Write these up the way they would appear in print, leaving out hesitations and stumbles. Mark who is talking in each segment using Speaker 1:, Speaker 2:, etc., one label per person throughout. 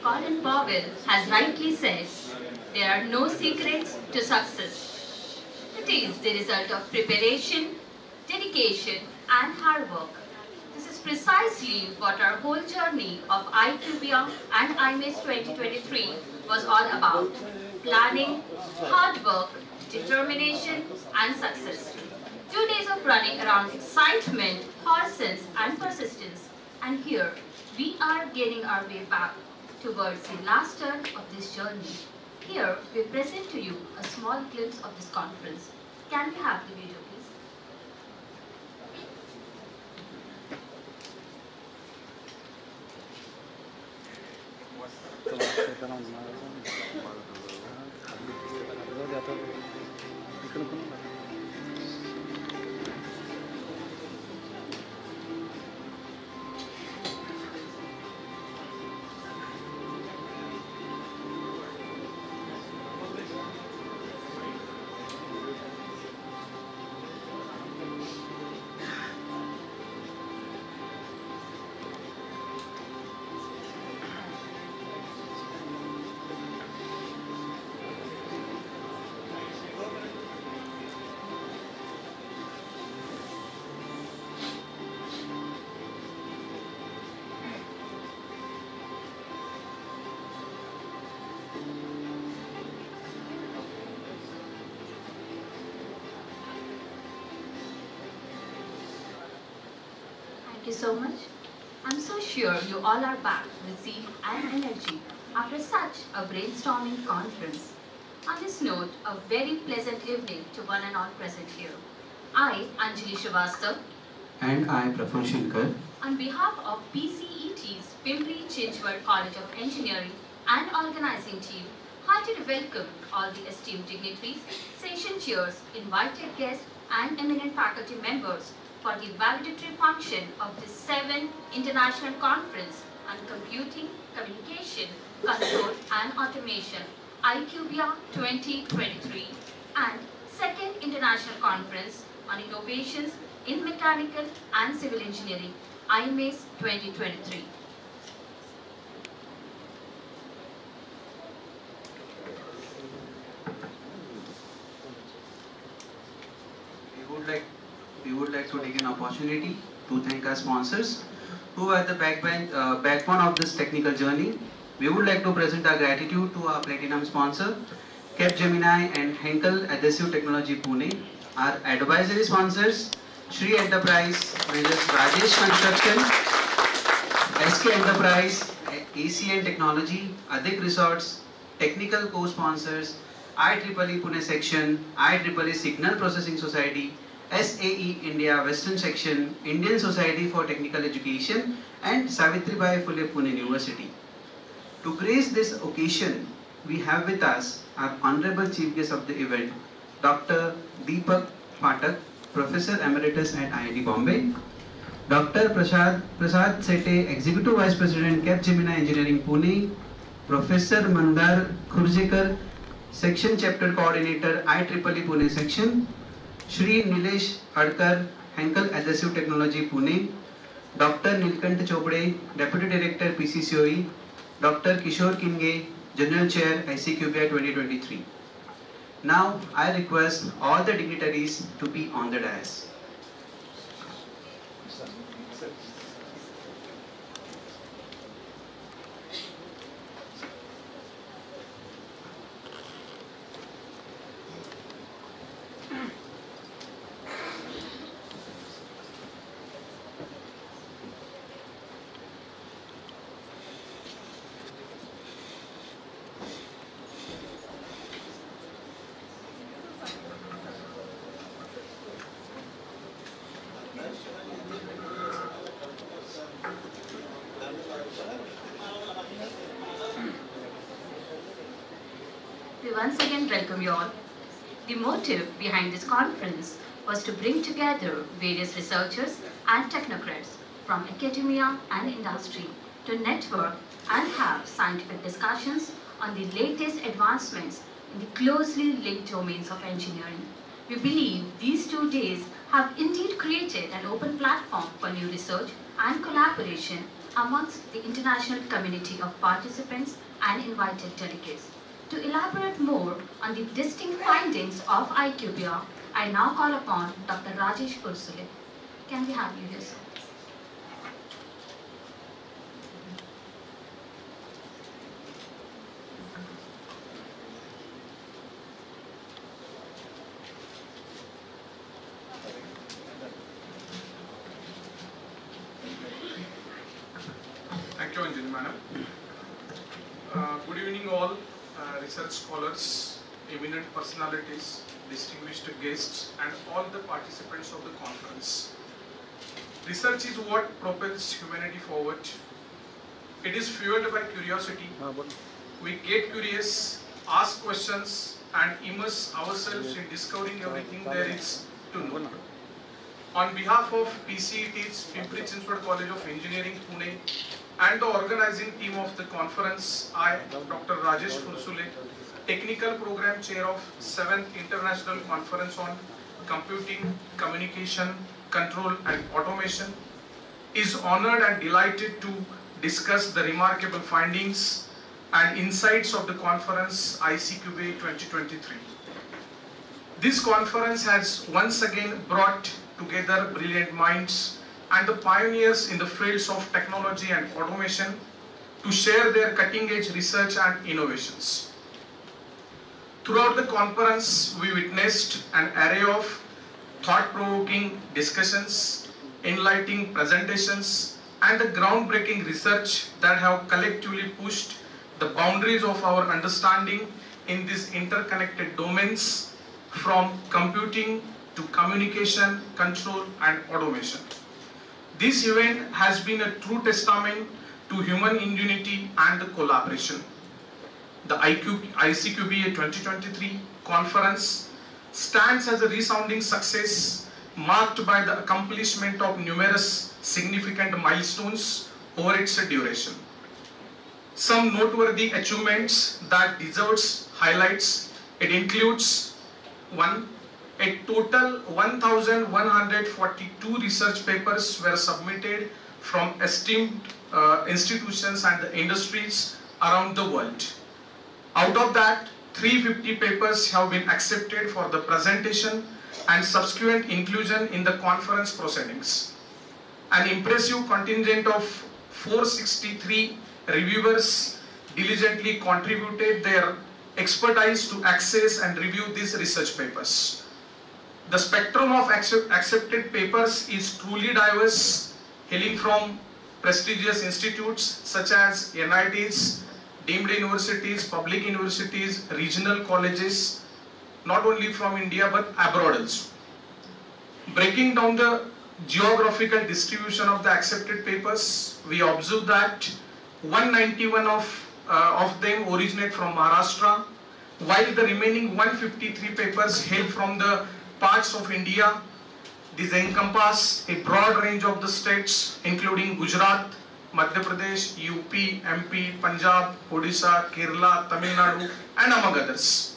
Speaker 1: Colin Powell has rightly said, there are no secrets to success. It is the result of preparation, dedication, and hard work. This is precisely what our whole journey of Iccubea and IMACE 2023 was all about. Planning, hard work, determination, and success. 2 days of running around excitement, horses, and persistence. And here, we are gaining our way back towards the last turn of this journey. Here, we present to you a small glimpse of this conference. Can we have the video, please? Thank you so much. I'm so sure you all are back with zeal and energy after such a brainstorming conference. On this note, a very pleasant evening to one and all present here. I, Anjali Srivastav,
Speaker 2: and I, Praful Shankar,
Speaker 1: on behalf of PCET's Pimpri Chinchwad College of Engineering and Organizing team, heartily welcome all the esteemed dignitaries, session chairs, invited guests, and eminent faculty members for the valedictory function of the 7th International Conference on Computing, Communication, Control and Automation, Iccubea 2023, and 2nd International Conference on Innovations in Mechanical and Civil Engineering, IMACE 2023.
Speaker 2: We would like to take an opportunity to thank our sponsors who are the backbone of this technical journey. We would like to present our gratitude to our platinum sponsor, Capgemini and Henkel Adhesive Technology Pune. Our advisory sponsors, Sri Enterprise, Majors Rajesh Construction, SK Enterprise, ACN Technology, Adik Resorts, technical co-sponsors, IEEE Pune Section, IEEE Signal Processing Society, SAE India Western Section, Indian Society for Technical Education, and Savitribai Phule Pune University. To grace this occasion, we have with us our Honorable Chief Guest of the event, Dr. Deepak Pathak, Professor Emeritus at IIT Bombay, Dr. Prasad Sete, Executive Vice President, Capgemini Engineering Pune, Professor Mandar Khurjekar, Section Chapter Coordinator, IEEE Pune Section, Shri Nilesh Adkar, Henkel Adhesive Technology Pune, Dr. Nilkant Chopde, Deputy Director PCCOE, Dr. Kishore Kinge, General Chair Iccubea 2023. Now I request all the dignitaries to be on the dais.
Speaker 1: We once again welcome you all. The motive behind this conference was to bring together various researchers and technocrats from academia and industry to network and have scientific discussions on the latest advancements in the closely linked domains of engineering. We believe these 2 days have indeed created an open platform for new research and collaboration amongst the international community of participants and invited delegates. To elaborate more on the distinct findings of Iccubea, I now call upon Dr. Rajesh Ursule. Can we have you here, sir?
Speaker 3: Thank you, Anjali Madam. Good evening all research scholars, eminent personalities, distinguished guests and all the participants of the conference. Research is what propels humanity forward. It is fueled by curiosity. We get curious, ask questions and immerse ourselves in discovering everything there is to know. On behalf of PCET's Pimpri Chinchwad College of Engineering, Pune, and the organizing team of the conference, I, Dr. Rajesh Ursule, Technical Program Chair of 7th International Conference on Computing, Communication, Control and Automation, is honored and delighted to discuss the remarkable findings and insights of the conference Iccubea 2023. This conference has once again brought together brilliant minds and the pioneers in the fields of technology and automation to share their cutting-edge research and innovations. Throughout the conference, we witnessed an array of thought-provoking discussions, enlightening presentations, and the groundbreaking research that have collectively pushed the boundaries of our understanding in these interconnected domains from computing to communication, control, and automation. This event has been a true testament to human ingenuity and the collaboration. The Iccubea 2023 conference stands as a resounding success marked by the accomplishment of numerous significant milestones over its duration. Some noteworthy achievements that deserves highlights, it includes 1. A total 1,142 research papers were submitted from esteemed institutions and the industries around the world. Out of that, 350 papers have been accepted for the presentation and subsequent inclusion in the conference proceedings. An impressive contingent of 463 reviewers diligently contributed their expertise to access and review these research papers. The spectrum of accepted papers is truly diverse, hailing from prestigious institutes such as NITs, deemed universities, public universities, regional colleges, not only from India but abroad also. Breaking down the geographical distribution of the accepted papers, we observe that 191 of them originate from Maharashtra, while the remaining 153 papers hail from the parts of India. These encompass a broad range of the states including Gujarat, Madhya Pradesh, UP, MP, Punjab, Odisha, Kerala, Tamil Nadu and among others.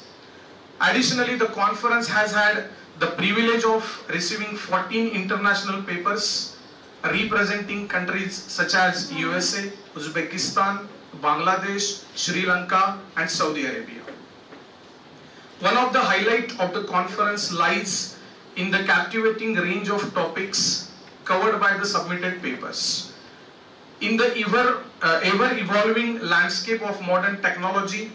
Speaker 3: Additionally, the conference has had the privilege of receiving 14 international papers representing countries such as USA, Uzbekistan, Bangladesh, Sri Lanka and Saudi Arabia. One of the highlights of the conference lies in the captivating range of topics covered by the submitted papers. In the ever-evolving landscape of modern technology,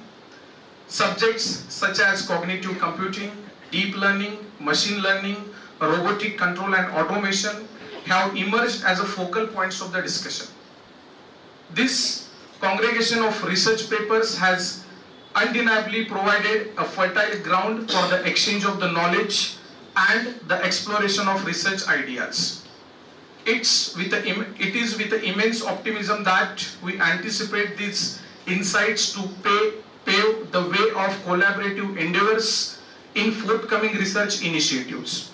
Speaker 3: subjects such as cognitive computing, deep learning, machine learning, robotic control and automation have emerged as a focal points of the discussion. This congregation of research papers has undeniably provided a fertile ground for the exchange of the knowledge and the exploration of research ideas. It is with the immense optimism that we anticipate these insights to pave the way of collaborative endeavors in forthcoming research initiatives.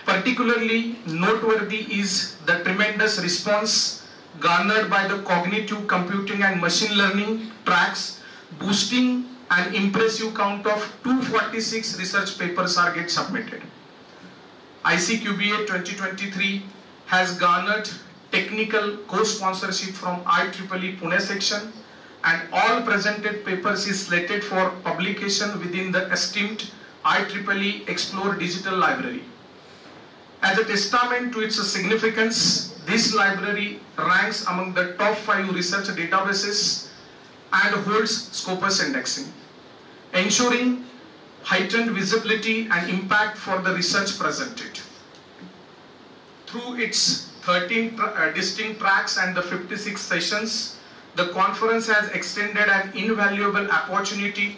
Speaker 3: Particularly noteworthy is the tremendous response garnered by the cognitive computing and machine learning tracks, boosting an impressive count of 246 research papers are submitted. Iccubea 2023 has garnered technical co-sponsorship from IEEE Pune section, and all presented papers is slated for publication within the esteemed IEEE Explore Digital Library. As a testament to its significance, this library ranks among the top 5 research databases and holds Scopus indexing, ensuring heightened visibility and impact for the research presented. Through its 13 distinct tracks and the 56 sessions, the conference has extended an invaluable opportunity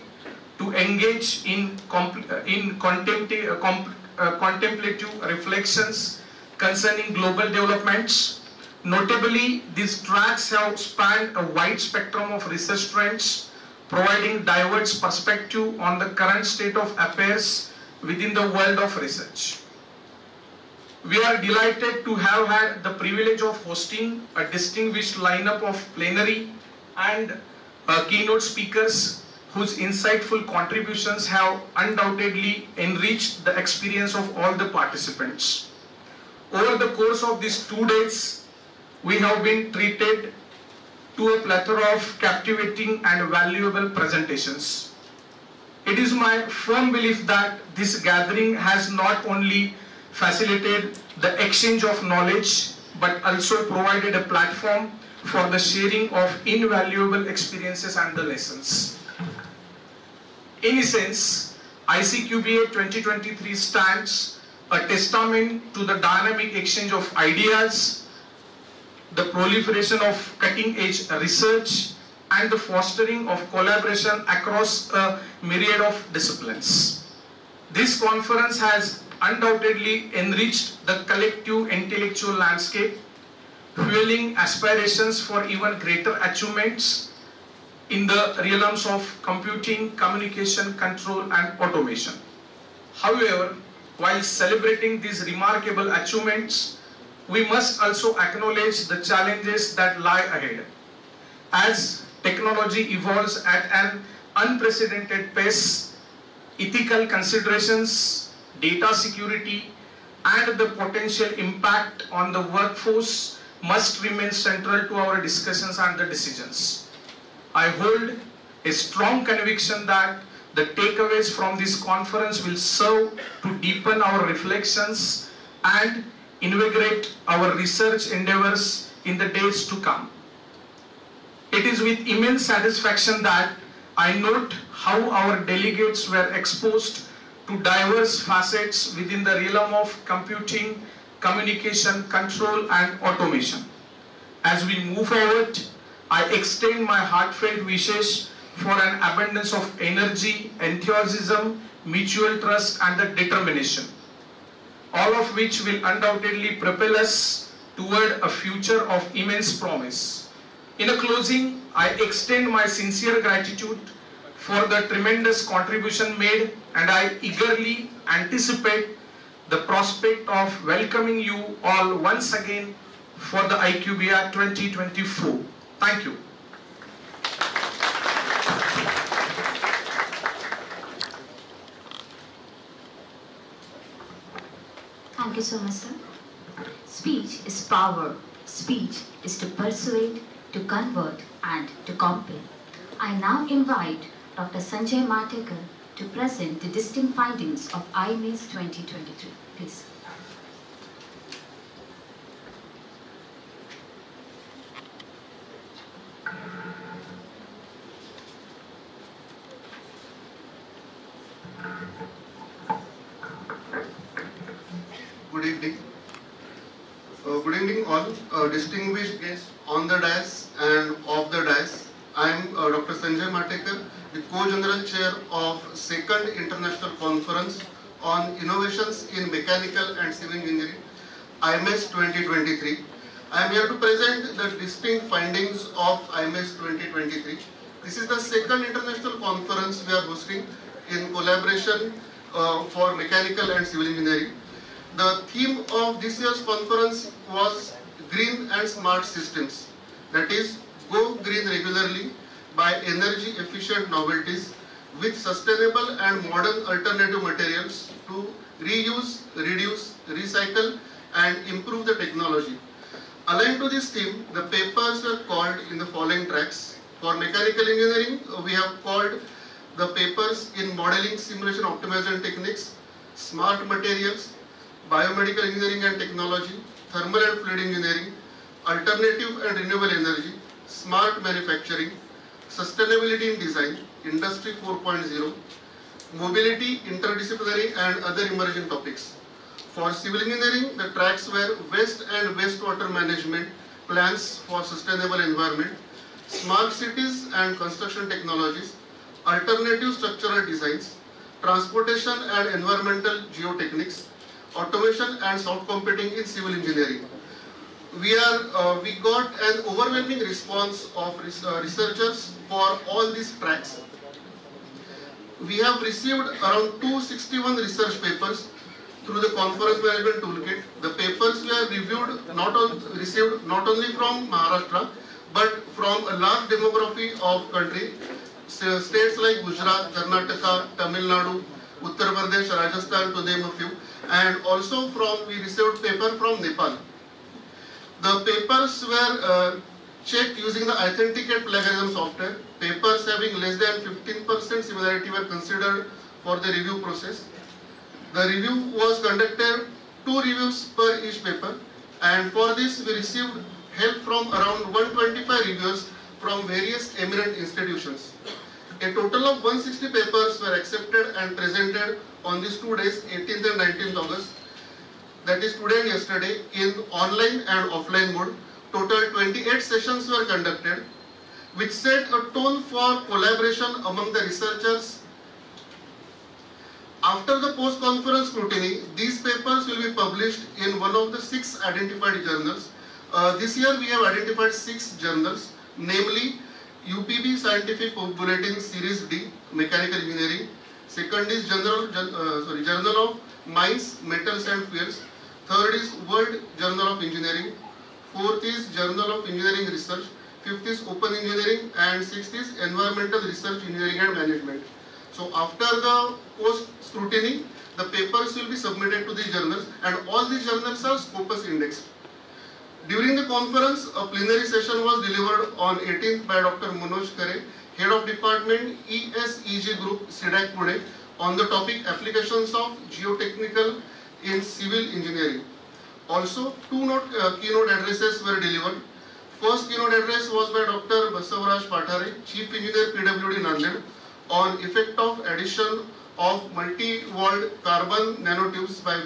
Speaker 3: to engage in contemplative reflections concerning global developments. Notably, these tracks have spanned a wide spectrum of research trends, providing diverse perspective on the current state of affairs within the world of research. We are delighted to have had the privilege of hosting a distinguished lineup of plenary and keynote speakers whose insightful contributions have undoubtedly enriched the experience of all the participants. Over the course of these 2 days, we have been treated to a plethora of captivating and valuable presentations. It is my firm belief that this gathering has not only facilitated the exchange of knowledge but also provided a platform for the sharing of invaluable experiences and the lessons. In essence, Iccubea 2023 stands a testament to the dynamic exchange of ideas, the proliferation of cutting-edge research, and the fostering of collaboration across a myriad of disciplines. This conference has undoubtedly enriched the collective intellectual landscape, fueling aspirations for even greater achievements in the realms of computing, communication, control, and automation. However, while celebrating these remarkable achievements, we must also acknowledge the challenges that lie ahead. As technology evolves at an unprecedented pace, ethical considerations, data security, and the potential impact on the workforce must remain central to our discussions and the decisions. I hold a strong conviction that the takeaways from this conference will serve to deepen our reflections and invigorate our research endeavors in the days to come. It is with immense satisfaction that I note how our delegates were exposed to diverse facets within the realm of computing, communication, control, and automation. As we move forward, I extend my heartfelt wishes for an abundance of energy, enthusiasm, mutual trust, and the determination, all of which will undoubtedly propel us toward a future of immense promise. In a closing, I extend my sincere gratitude for the tremendous contribution made, and I eagerly anticipate the prospect of welcoming you all once again for the Iccubea 2024. Thank you.
Speaker 1: Thank you so much, sir. Speech is power. Speech is to persuade, to convert, and to compel. I now invite Dr. Sanjay Matekar to present the distinct findings of IMACE 2023. Please.
Speaker 4: Good evening. Good evening all distinguished guests on the dais and off the dais. I am Dr. Sanjay Matekar, the Co-General Chair of 2nd International Conference on Innovations in Mechanical and Civil Engineering, IMACE 2023. I am here to present the distinct findings of IMACE 2023. This is the 2nd International Conference we are hosting in collaboration for Mechanical and Civil Engineering. The theme of this year's conference was Green and Smart Systems, that is, go green regularly by energy efficient novelties with sustainable and modern alternative materials to reuse, reduce, recycle and improve the technology. Aligned to this theme, the papers were called in the following tracks. For mechanical engineering, we have called the papers in modeling, simulation, optimization techniques, smart materials, biomedical engineering and technology, thermal and fluid engineering, alternative and renewable energy, smart manufacturing, sustainability in design, industry 4.0, mobility, interdisciplinary and other emerging topics. For civil engineering, the tracks were waste and wastewater management, plans for sustainable environment, smart cities and construction technologies, alternative structural designs, transportation and environmental geotechnics, automation and soft computing in civil engineering. We got an overwhelming response of researchers for all these tracks. We have received around 261 research papers through the conference management toolkit. The papers were received not only from Maharashtra but from a large demography of country, states like Gujarat, Karnataka, Tamil Nadu, Uttar Pradesh, Rajasthan, to name a few, and also we received paper from Nepal. The papers were checked using the authenticate plagiarism software. Papers having less than 15% similarity were considered for the review process. The review was conducted 2 reviews per each paper, and for this we received help from around 125 reviewers from various eminent institutions. A total of 160 papers were accepted and presented on these 2 days, 18th and 19th August, that is today and yesterday, in online and offline mode. Total 28 sessions were conducted, which set a tone for collaboration among the researchers. After the post-conference scrutiny, these papers will be published in one of the 6 identified journals. This year we have identified 6 journals, namely UPB Scientific Bulletin Series D, Mechanical Engineering. Second is Journal of Mines, Metals and Fuels. Third is World Journal of Engineering. Fourth is Journal of Engineering Research. Fifth is Open Engineering, and sixth is Environmental Research, Engineering and Management. So after the post-scrutiny, the papers will be submitted to the journals, and all these journals are Scopus indexed. During the conference, a plenary session was delivered on 18th by Dr. Manoj Kare, Head of Department ESEG Group, SIDAC Pune, on the topic Applications of Geotechnical in Civil Engineering. Also, 2 keynote addresses were delivered. First keynote address was by Dr. Basavaraj Pathare, Chief Engineer PWD Nanded, on effect of addition of multi-walled carbon nanotubes by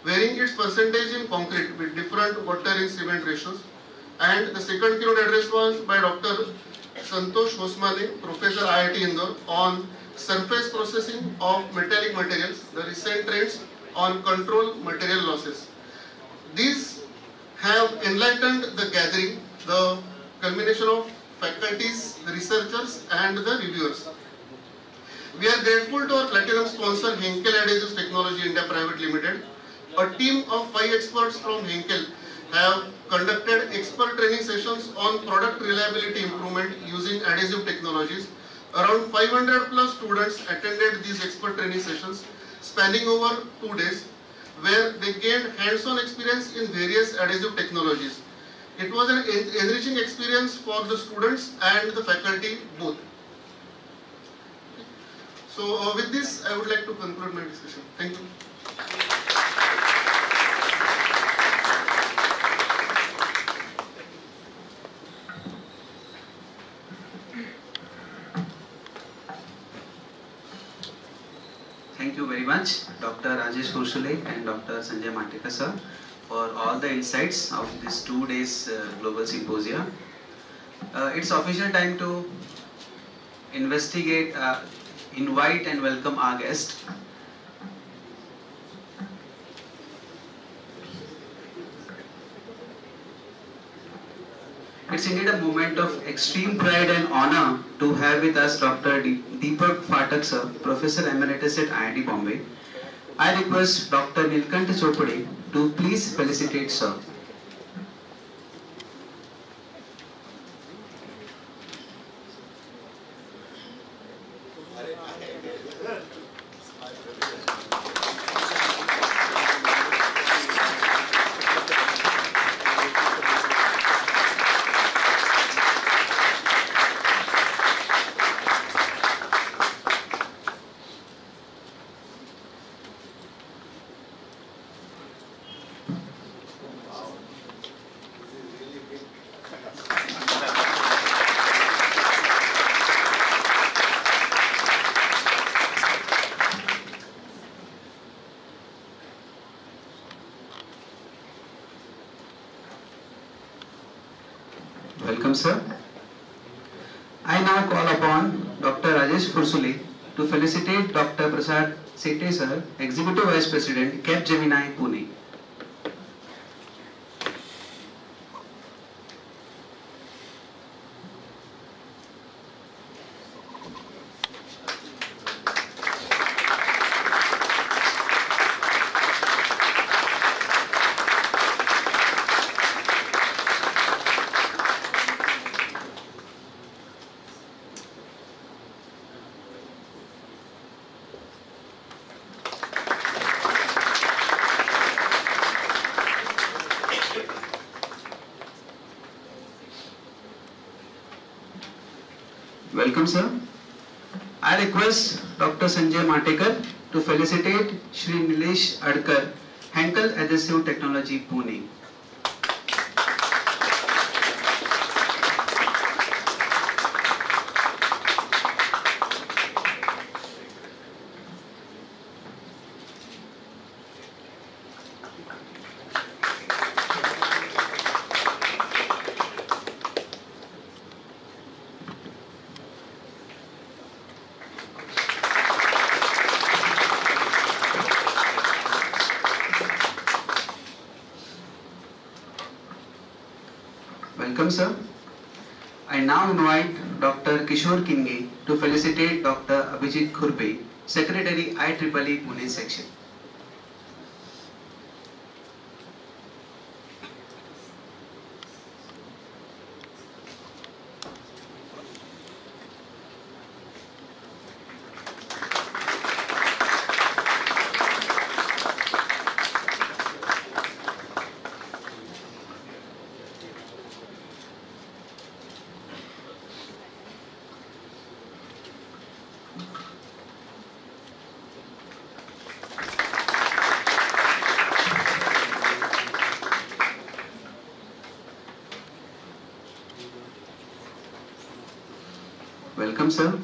Speaker 4: varying its percentage in concrete with different water in cement ratios. And the second keynote address was by Dr. Santosh Hosmane, Professor IIT Indore, on surface processing of metallic materials, the recent trends on control material losses. These have enlightened the gathering, the culmination of faculties, the researchers and the reviewers. We are grateful to our platinum sponsor Henkel Adhesives Technology India Private Limited. A team of 5 experts from Henkel have conducted expert training sessions on product reliability improvement using adhesive technologies. Around 500 plus students attended these expert training sessions spanning over 2 days, where they gained hands-on experience in various adhesive technologies. It was an enriching experience for the students and the faculty both. So with this, I would like to conclude my discussion. Thank you.
Speaker 2: Thank you very much, Dr. Rajesh Khurshule and Dr. Sanjay Matekar sir, for all the insights of this 2 days global symposia. It's official time to investigate, invite and welcome our guest. It's indeed a moment of extreme pride and honor to have with us Dr. Deepak Phatak sir, Professor Emeritus at IIT Bombay. I request Dr. Nilkant Chopade to please felicitate sir. I now call upon Dr. Rajesh Fursule to felicitate Dr. Prasad Sete sir, Executive Vice President, Capgemini, Pune. Welcome, sir. I request Dr. Sanjay Matekar to felicitate Shri Nilesh Adkar, Henkel Adhesive Technology, Pune. Welcome, sir. I now invite Dr. Kishore Kinge to felicitate Dr. Abhijit Khurpe, Secretary IEEE Pune Section. Welcome, sir.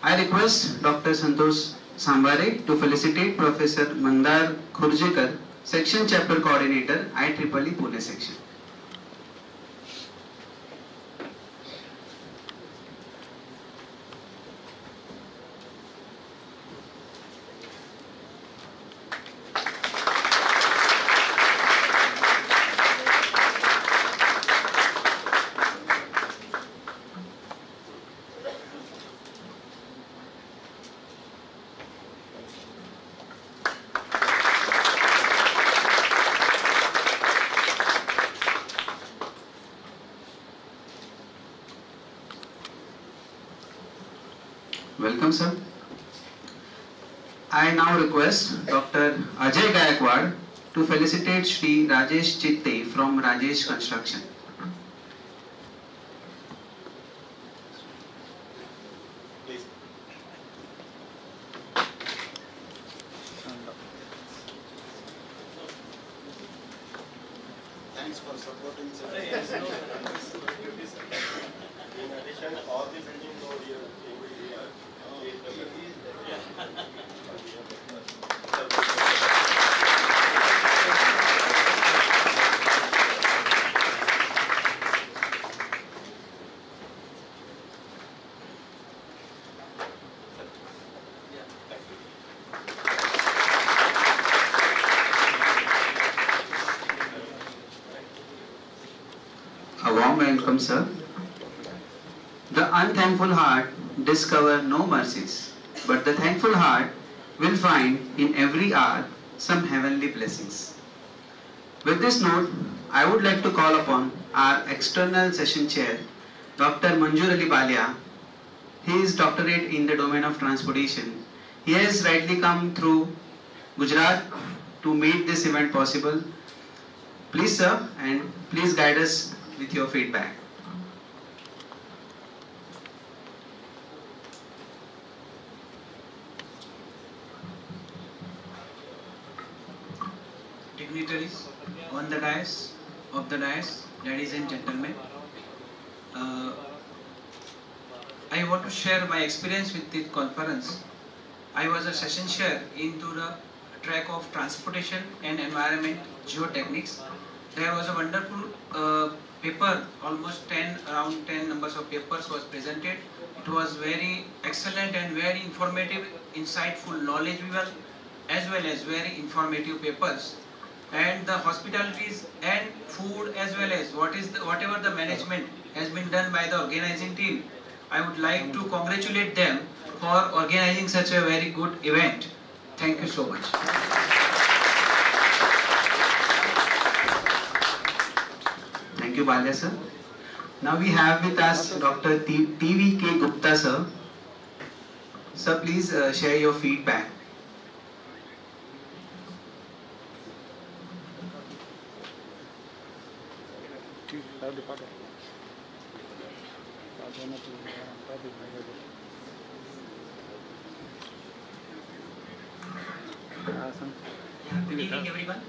Speaker 2: I request Dr. Santosh Sambare to felicitate Professor Mandar Khurjekar, Section Chapter Coordinator, IEEE Pune Section. Welcome, sir. I now request Dr. Ajay Gaikwad to felicitate Shri Rajesh Chitte from Rajesh Construction.
Speaker 5: Thanks for supporting, sir. In addition, all the buildings over here.
Speaker 2: A warm welcome, sir. The unthankful heart discover no mercies, but the thankful heart will find in every hour some heavenly blessings. With this note, I would like to call upon our external session chair, Dr. Manjur Ali Balia. He is doctorate in the domain of transportation. He has rightly come through Gujarat to make this event possible. Please, sir, and please guide us with your feedback.
Speaker 6: Dignitaries on the dais, of the dais, ladies and gentlemen, I want to share my experience with this conference. I was a session chair into the track of transportation and environment geotechnics. There was a wonderful paper, almost 10, around 10 numbers of papers was presented. It was very excellent and very informative, insightful, knowledgeable, as well as very informative papers. And the hospitalities and food, as well as whatever the management has been done by the organizing team, I would like to congratulate them for organizing such a very good event. Thank you so much.
Speaker 2: Thank you, Balya sir. Now we have with us Dr. T.V.K. Gupta sir. Sir, please share your feedback.
Speaker 7: Good evening everyone.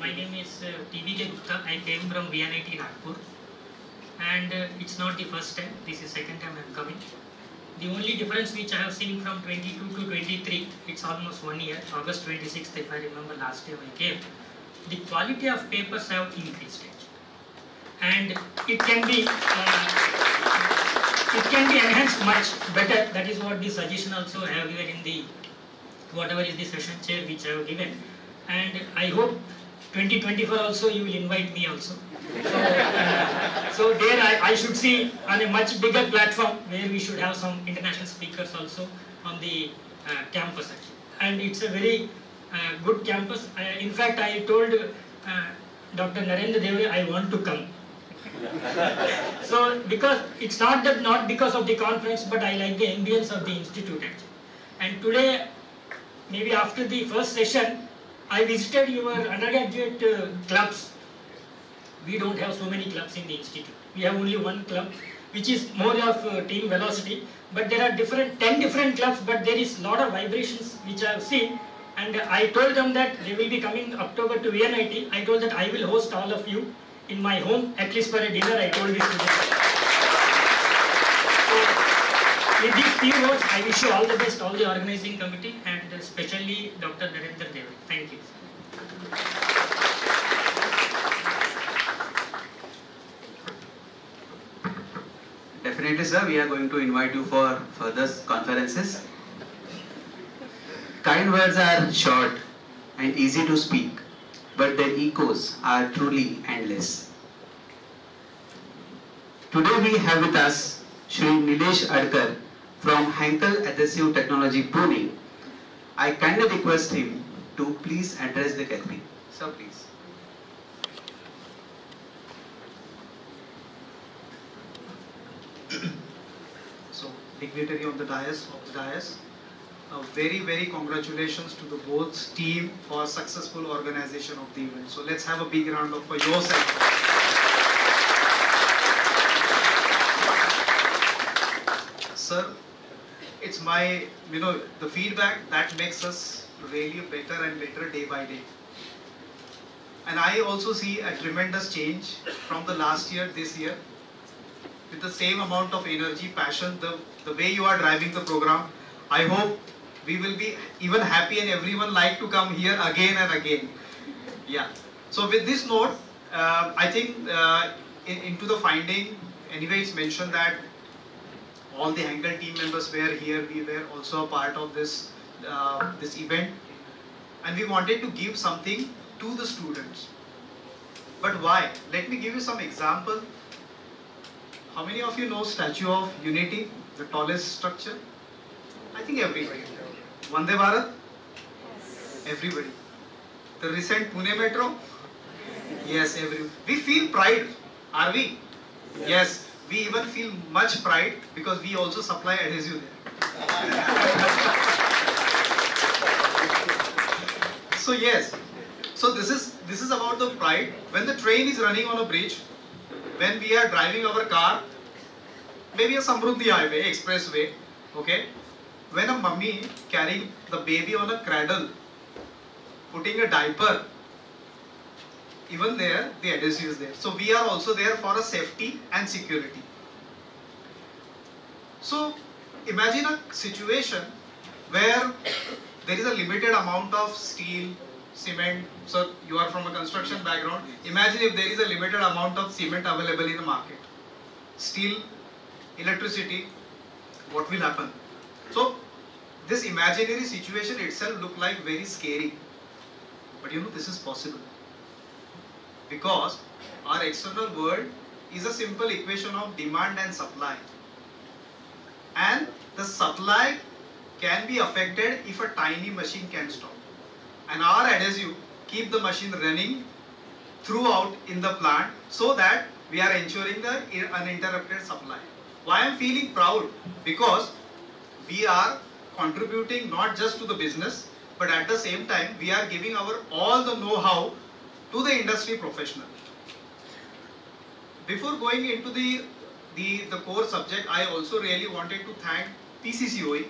Speaker 7: My name is T.V.K. Gupta. I came from VNIT Nagpur, and it's not the first time, this is second time I am coming. The only difference which I have seen from 22 to 23, it's almost 1 year, August 26th if I remember last time I came, the quality of papers have increased and it can be enhanced much better. That is what the suggestion also I have given in the whatever is the session chair which I have given, and I hope 2024 also you will invite me also. So there I should see on a much bigger platform where we should have some international speakers also on the campus actually. And it's a very good campus. In fact, I told Dr. Narendra Deve I want to come. So because it's not because of the conference, but I like the ambience of the institute actually. And today, maybe after the first session, I visited your undergraduate clubs. We don't have so many clubs in the institute. We have only one club, which is more of team velocity. But there are 10 different clubs, but there is a lot of vibrations which I have seen. And I told them that they will be coming October to VNIT. I told that I will host all of you in my home, at least for a dinner. I told this to them. So, with these few words, I wish you all the best, all the organizing committee, and especially Dr. Narendra Deve. Thank you.
Speaker 2: Definitely, sir. We are going to invite you for further conferences. Kind words are short and easy to speak, but their echoes are truly endless. Today we have with us Shri Nilesh Adkar from Henkel Adhesive Technology, Pune. I kindly request him to please address the gathering. Sir, please.
Speaker 8: So, dignitary on the dais, very congratulations to the both team for successful organization of the event. So let's have a big round of applause for yourself. Sir, it's my, the feedback that makes us really better and better day by day. And I also see a tremendous change from the last year, this year. With the same amount of energy, passion, the way you are driving the program, I hope we will be even happy and everyone like to come here again and again. Yeah. So with this note, I think into the finding, anyway it's mentioned that all the Henkel team members were here, we were also a part of this, this event, and we wanted to give something to the students. But why? Let me give you some example. How many of you know Statue of Unity, the tallest structure? I think everybody. Vande Bharat? Everybody. The recent Pune Metro? Yes, everybody. We feel pride, are we? Yes, we even feel much pride because we also supply adhesive there. So yes, so this is about the pride. When the train is running on a bridge, when we are driving our car, maybe a Samruddhi highway, expressway, okay? When a mummy carrying the baby on a cradle, putting a diaper, even there, the adhesive is there. So we are also there for a safety and security. So imagine a situation where there is a limited amount of steel, cement. So you are from a construction background. Imagine if there is a limited amount of cement available in the market. Steel, electricity, what will happen? So this imaginary situation itself look like very scary. But you know, this is possible. Because our external world is a simple equation of demand and supply. And the supply can be affected if a tiny machine can stop. And our adhesive keep the machine running throughout in the plant so that we are ensuring the uninterrupted supply. Why I am feeling proud? Because we are contributing not just to the business, but at the same time we are giving our all the know-how to the industry professional. Before going into the core subject, I also really wanted to thank PCCOE,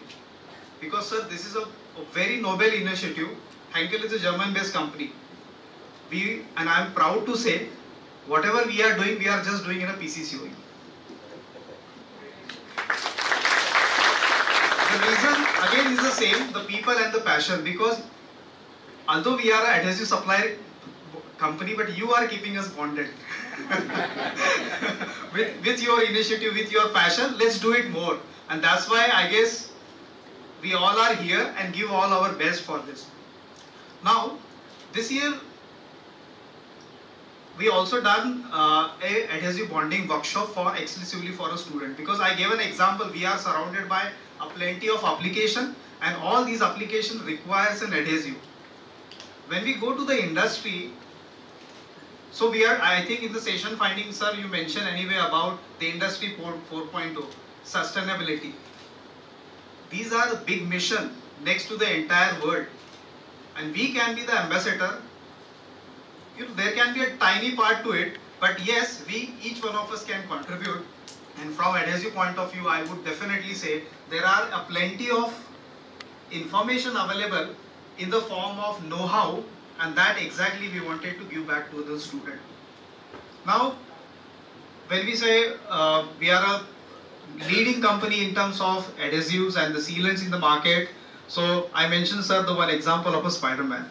Speaker 8: because sir, this is a very noble initiative. Henkel is a German-based company. And I am proud to say, whatever we are doing, we are just doing in a PCCOE. The reason again is the same, the people and the passion, because although we are an adhesive supplier company, but you are keeping us bonded. with your initiative, with your passion, let's do it more. And that's why I guess we all are here and give all our best for this. Now, this year, we also done a adhesive bonding workshop for exclusively for a student, because I gave an example. We are surrounded by a plenty of application, and all these applications requires an adhesive. When we go to the industry, so we are, I think in the session finding, sir, you mentioned anyway about the industry 4.0, sustainability. These are the big mission next to the entire world, and we can be the ambassador. You know, there can be a tiny part to it, but yes, each one of us can contribute. And from adhesive point of view, I would definitely say there are a plenty of information available in the form of know-how, and that exactly we wanted to give back to the student. Now, when we say we are a leading company in terms of adhesives and the sealants in the market, so I mentioned, sir, the one example of a Spider-Man.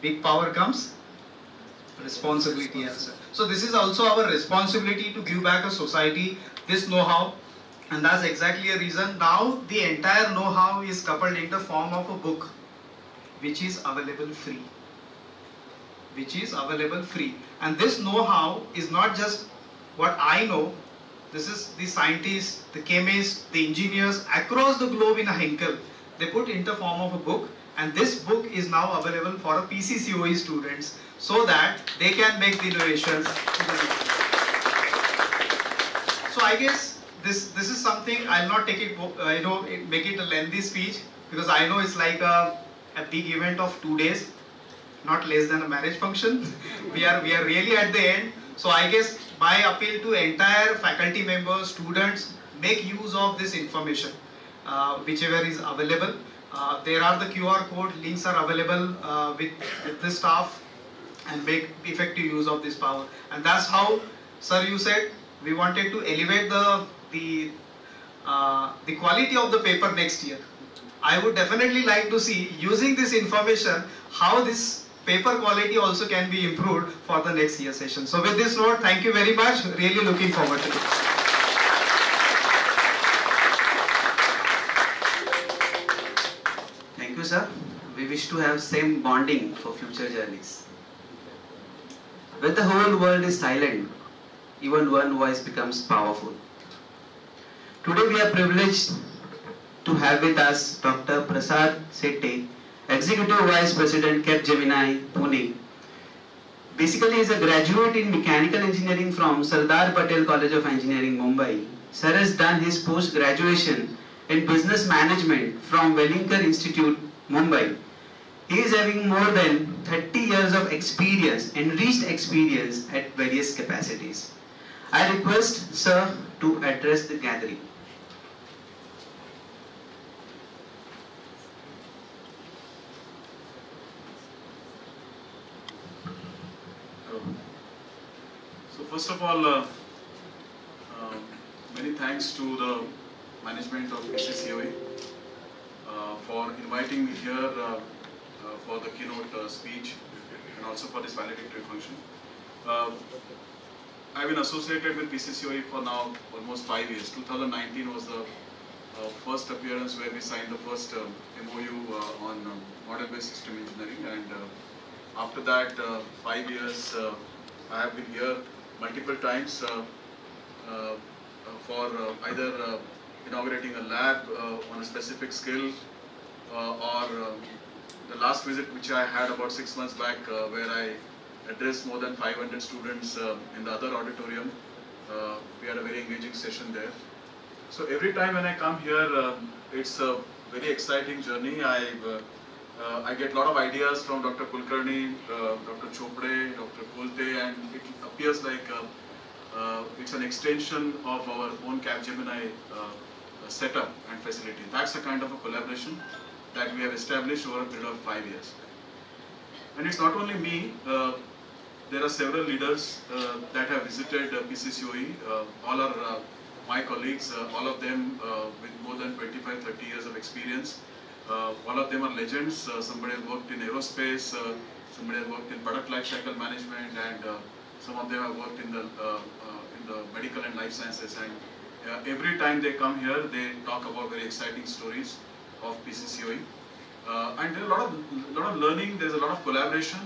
Speaker 8: Big power comes responsibility also. So this is also our responsibility to give back a society this know-how, and that's exactly a reason now the entire know-how is coupled in the form of a book, which is available free. And this know-how is not just what I know. This is the scientists, the chemists, the engineers across the globe in a Henkel. They put in the form of a book, and this book is now available for a PCCOE students so that they can make the innovations. So I guess this is something. I'll not take it, make it a lengthy speech, because I know it's like a big event of 2 days, not less than a marriage function. we are really at the end. So I guess my appeal to entire faculty members, students, make use of this information, whichever is available. There are the QR code links are available with the staff, and make effective use of this power. And that's how, sir, you said we wanted to elevate the quality of the paper next year. I would definitely like to see, using this information, how this paper quality also can be improved for the next year session. So with this note, thank you very much. Really looking forward to it.
Speaker 2: Thank you, sir. We wish to have same bonding for future journeys. When the whole world is silent, even one voice becomes powerful. Today we are privileged to have with us Dr. Prasad Sette, Executive Vice President, Capgemini, Pune. Basically, he is a graduate in Mechanical Engineering from Sardar Patel College of Engineering, Mumbai. Sir has done his post-graduation in Business Management from Wellington Institute, Mumbai. He is having more than 30 years of experience, enriched experience at various capacities. I request Sir to address the gathering.
Speaker 9: So first of all, many thanks to the management of PCCOE for inviting me here for the keynote speech and also for this valedictory function. Uh, I've been associated with PCCOE for now almost 5 years. 2019 was the first appearance where we signed the first MOU on model-based system engineering, and after that 5 years I have been here multiple times for either inaugurating a lab on a specific skill or the last visit which I had about 6 months back where I addressed more than 500 students in the other auditorium. We had a very engaging session there. So every time when I come here, it's a very exciting journey. I get a lot of ideas from Dr. Kulkarni, Dr. Chopre, Dr. Kolte, and it appears like it's an extension of our own Capgemini setup and facility. That's the kind of a collaboration that we have established over a period of 5 years. And it's not only me, there are several leaders that have visited PCCOE. All are my colleagues, all of them with more than 25-30 years of experience. All of them are legends. Somebody has worked in aerospace, somebody has worked in product lifecycle management, and some of them have worked in the medical and life sciences. And every time they come here, they talk about very exciting stories of PCCOE. And there's a lot of learning. There's a lot of collaboration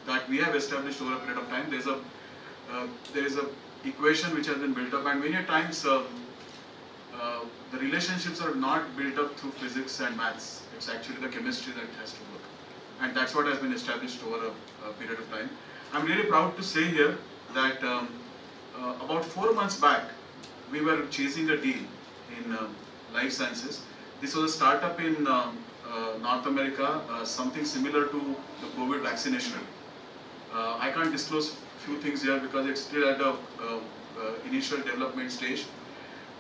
Speaker 9: that we have established over a period of time. There is a equation which has been built up, and many times the relationships are not built up through physics and maths. It's actually the chemistry that has to work, and that's what has been established over a period of time. I'm really proud to say here that about 4 months back, we were chasing a deal in life sciences. This was a startup in North America, something similar to the COVID vaccination. I can't disclose few things here because it's still at the initial development stage.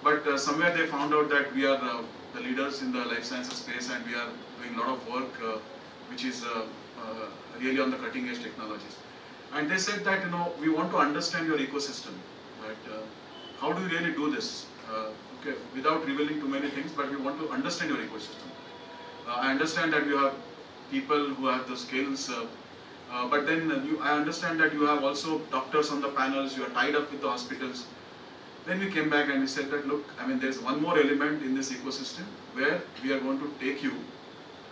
Speaker 9: But somewhere they found out that we are the leaders in the life sciences space, and we are doing a lot of work which is really on the cutting edge technologies. And they said that, we want to understand your ecosystem. Right? How do you really do this? Okay, without revealing too many things, but we want to understand your ecosystem. I understand that you have people who have the skills, but then I understand that you have also doctors on the panels, you are tied up with the hospitals. Then we came back and we said that, look, there's one more element in this ecosystem where we are going to take you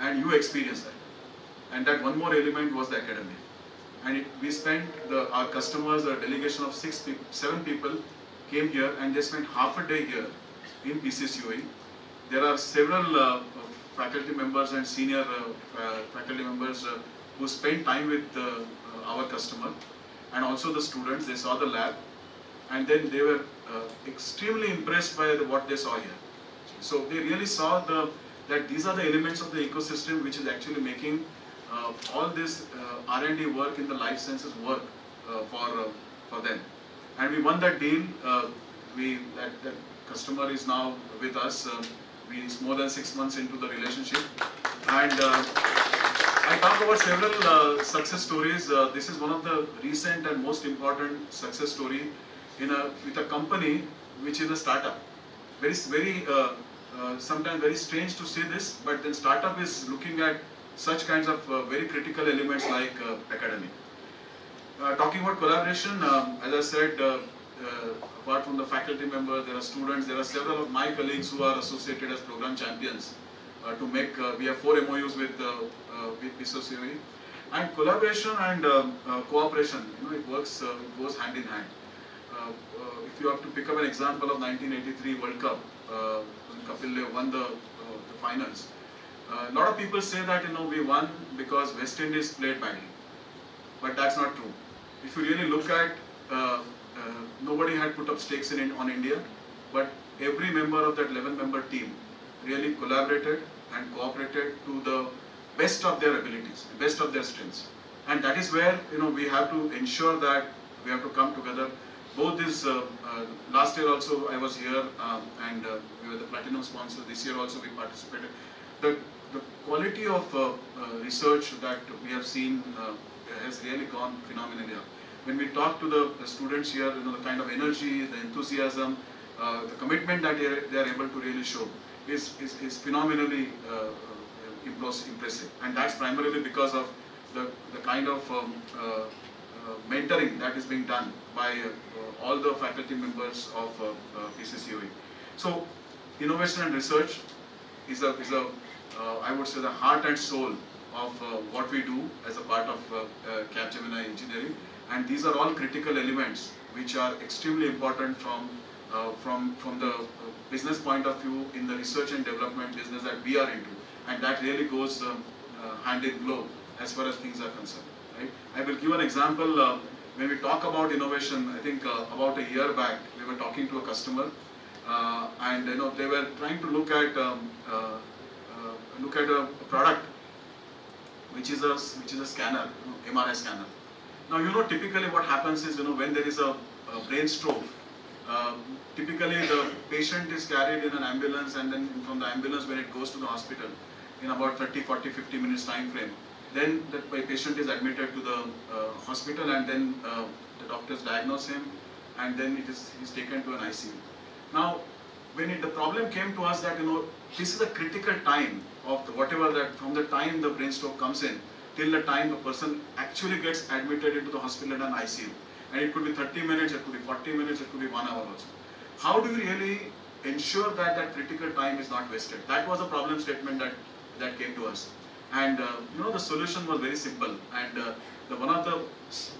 Speaker 9: and you experience that. And that one more element was the academy. And we spent, our customers, a delegation of 7 people came here, and they spent half a day here in PCCOE. There are several faculty members and senior faculty members who spent time with our customer, and also the students. They saw the lab, and then they were extremely impressed by what they saw here. So they really saw that these are the elements of the ecosystem which is actually making all this R&D work in the life sciences work for them. And we won that deal. That customer is now with us. It's more than 6 months into the relationship. And I talk about several success stories. This is one of the recent and most important success story with a company which is a startup. Sometimes very strange to say this, but then startup is looking at such kinds of very critical elements like academic. Talking about collaboration, as I said, apart from the faculty members, there are students, there are several of my colleagues who are associated as program champions to make, we have 4 MOUs with PCCOE. And collaboration and cooperation, it works, it goes hand in hand. If you have to pick up an example of 1983 World Cup, when Kapil Dev won the finals, a lot of people say that we won because West Indies played badly, but that's not true. If you really look at, nobody had put up stakes on India, but every member of that 11-member team really collaborated and cooperated to the best of their abilities, the best of their strengths. And that is where we have to ensure that we have to come together. Both this, last year also I was here and we were the platinum sponsor. This year also we participated. The quality of research that we have seen has really gone phenomenally up. When we talk to the students here, the kind of energy, the enthusiasm, the commitment that they are able to really show is phenomenally impressive. And that's primarily because of the kind of mentoring that is being done by all the faculty members of PCCOE. So innovation and research is I would say the heart and soul of what we do as a part of Capgemini engineering, and these are all critical elements which are extremely important from the business point of view in the research and development business that we are into, and that really goes hand in glove as far as things are concerned. Right? I will give an example. When we talk about innovation, I think about a year back we were talking to a customer, and they were trying to look at a product which is a scanner, MRI scanner. Now typically what happens is when there is a brain stroke, typically the patient is carried in an ambulance, and then from the ambulance when it goes to the hospital in about 30, 40, 50 minutes time frame, then the patient is admitted to the hospital, and then the doctors diagnose him, and then he's taken to an ICU. Now when the problem came to us that this is a critical time of whatever that from the time the brain stroke comes in till the time the person actually gets admitted into the hospital and an ICU. And it could be 30 minutes, it could be 40 minutes, it could be 1 hour also. How do we really ensure that that critical time is not wasted? That was a problem statement that came to us. And the solution was very simple. And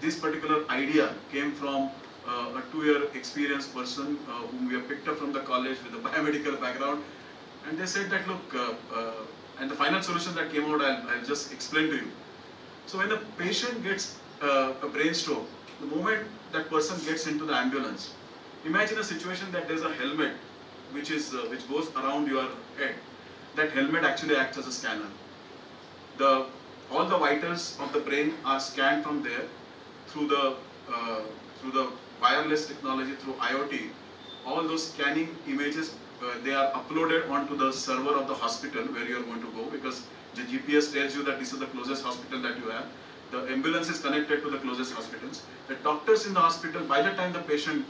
Speaker 9: this particular idea came from a 2-year experienced person whom we have picked up from the college with a biomedical background. And they said that, look, and the final solution that came out, I'll just explain to you. So when the patient gets a brain stroke, the moment that person gets into the ambulance, imagine a situation that there's a helmet which goes around your head. That helmet actually acts as a scanner. All the vitals of the brain are scanned from there through the wireless technology, through IoT. All those scanning images, they are uploaded onto the server of the hospital where you are going to go, because the GPS tells you that this is the closest hospital that you have. The ambulance is connected to the closest hospitals. The doctors in the hospital, by the time the patient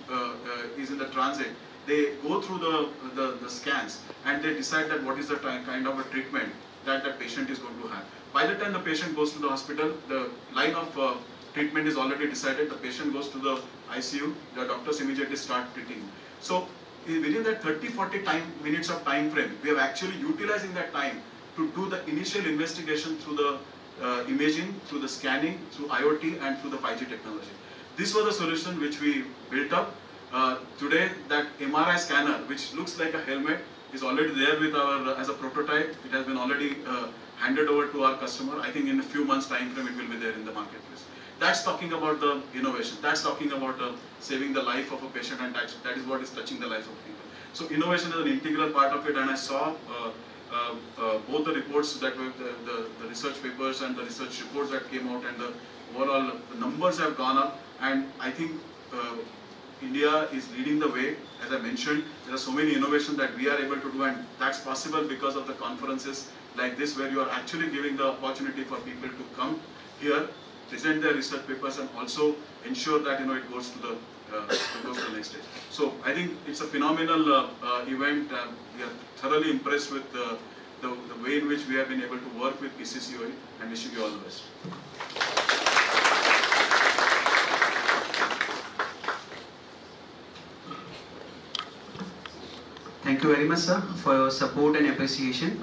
Speaker 9: is in the transit, they go through the scans and they decide that what is the kind of a treatment that the patient is going to have. By the time the patient goes to the hospital, the line of treatment is already decided. The patient goes to the ICU, the doctors immediately start treating. So within that 30-40 minutes of time frame, we are actually utilizing that time to do the initial investigation through the imaging, through the scanning, through IoT and through the 5G technology. This was the solution which we built up. Today that MRI scanner, which looks like a helmet, is already there with as a prototype. It has been already handed over to our customer. I think in a few months time frame it will be there in the marketplace. That's talking about the innovation. That's talking about saving the life of a patient, and that is what is touching the lives of people. So innovation is an integral part of it, and I saw both the reports that were the research papers and the research reports that came out, and the overall numbers have gone up, and I think India is leading the way. As I mentioned, there are so many innovations that we are able to do, and that's possible because of the conferences like this, where you are actually giving the opportunity for people to come here, present their research papers, and also ensure that it goes to the next stage. So I think it's a phenomenal event. We are thoroughly impressed with the way in which we have been able to work with PCCOE, and wishing you all the best.
Speaker 2: Thank you very much, sir, for your support and appreciation.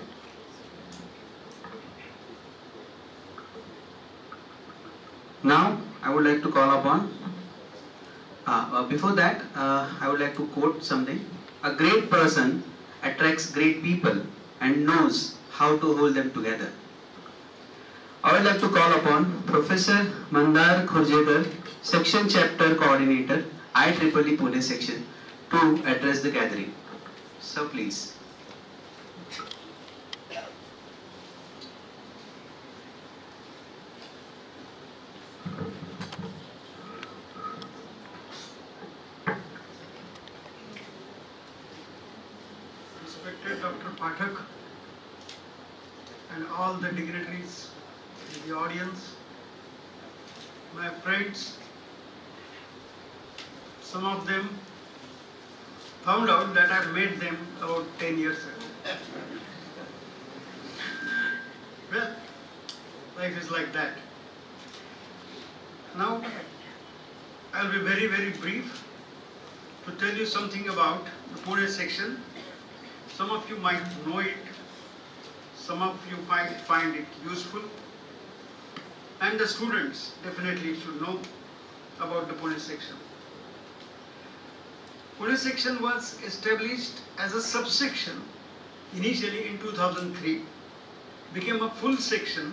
Speaker 2: Now, I would like to call upon, before that, I would like to quote something. A great person attracts great people and knows how to hold them together. I would like to call upon Professor Mandar Khurjekar, Section Chapter Coordinator, IEEE Pune Section, to address the gathering. So please.
Speaker 10: Respected Dr. Pathak and all the dignitaries in the audience, my friends, some of them found out that I met them about 10 years ago. Life is like that. Now, I'll be very, very brief to tell you something about the Pune section. Some of you might know it, some of you might find it useful, and the students definitely should know about the Pune section. Pune section was established as a subsection initially in 2003, became a full section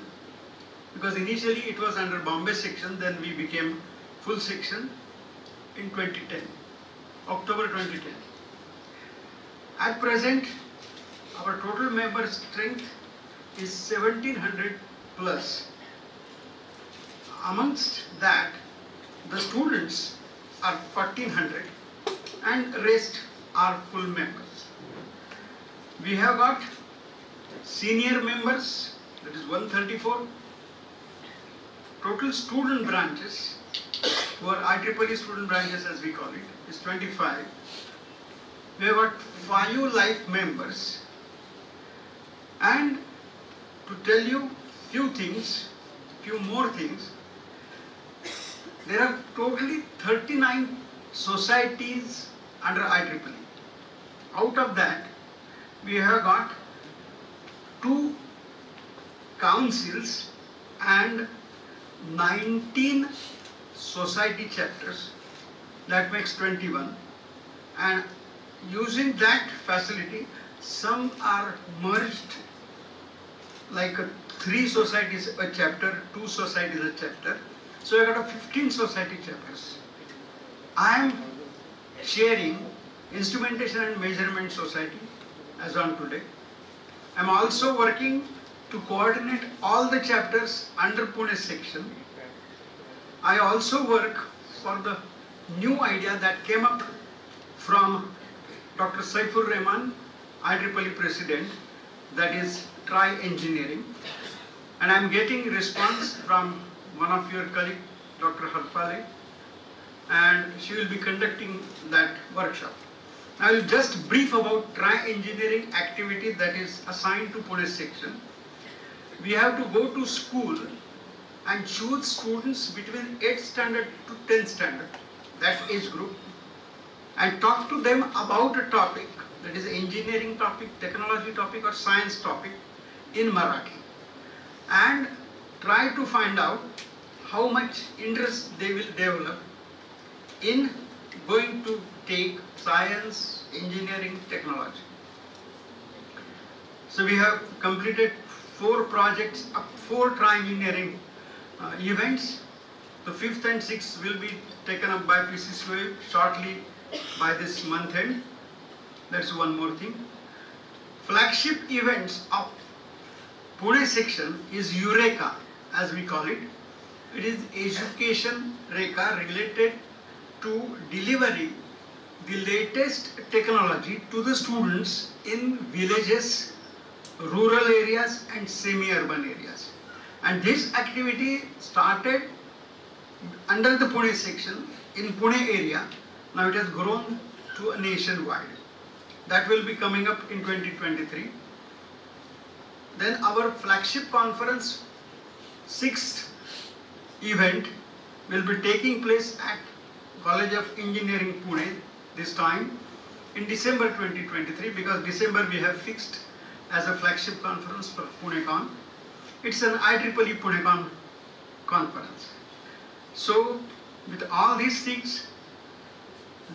Speaker 10: because initially it was under Bombay section, then we became full section in 2010, October 2010. At present, our total member strength is 1700 plus. Amongst that, the students are 1400 and rest are full members. We have got senior members, that is 134. Total student branches, who are IEEE student branches as we call it, is 25. We have got 5 life members. And to tell you few more things, there are totally 39 societies under IEEE. Out of that, we have got 2 councils and 19 society chapters. That makes 21. And using that facility, some are merged, like 3 societies a chapter, 2 societies a chapter. So I got a 15 society chapters. I am chairing Instrumentation and Measurement Society as on today. I am also working to coordinate all the chapters under Pune section. I also work for the new idea that came up from Dr. Saifur Rahman, IEEE President, that is Tri-Engineering. And I am getting response from one of your colleagues, Dr. Harpale, and she will be conducting that workshop. I will just brief about Tri-Engineering activity that is assigned to Pune section. We have to go to school and choose students between 8th standard to 10th standard, that age group, and talk to them about a topic, that is engineering topic, technology topic or science topic in Marathi, and try to find out how much interest they will develop in going to take science, engineering, technology. So we have completed 4 projects, 4 Tri-Engineering events. The 5th and 6th will be taken up by PCCOA shortly by this month end. That's one more thing. Flagship events of Pune section is Eureka, as we call it. It is education Reka related to delivering the latest technology to the students in villages, rural areas and semi-urban areas. And this activity started under the Pune section in Pune area. Now it has grown to a nationwide. That will be coming up in 2023. Then our flagship conference, 6th event, will be taking place at College of Engineering Pune this time in December 2023, because December we have fixed as a flagship conference for PuneCon. It's an IEEE PuneCon conference. So with all these things,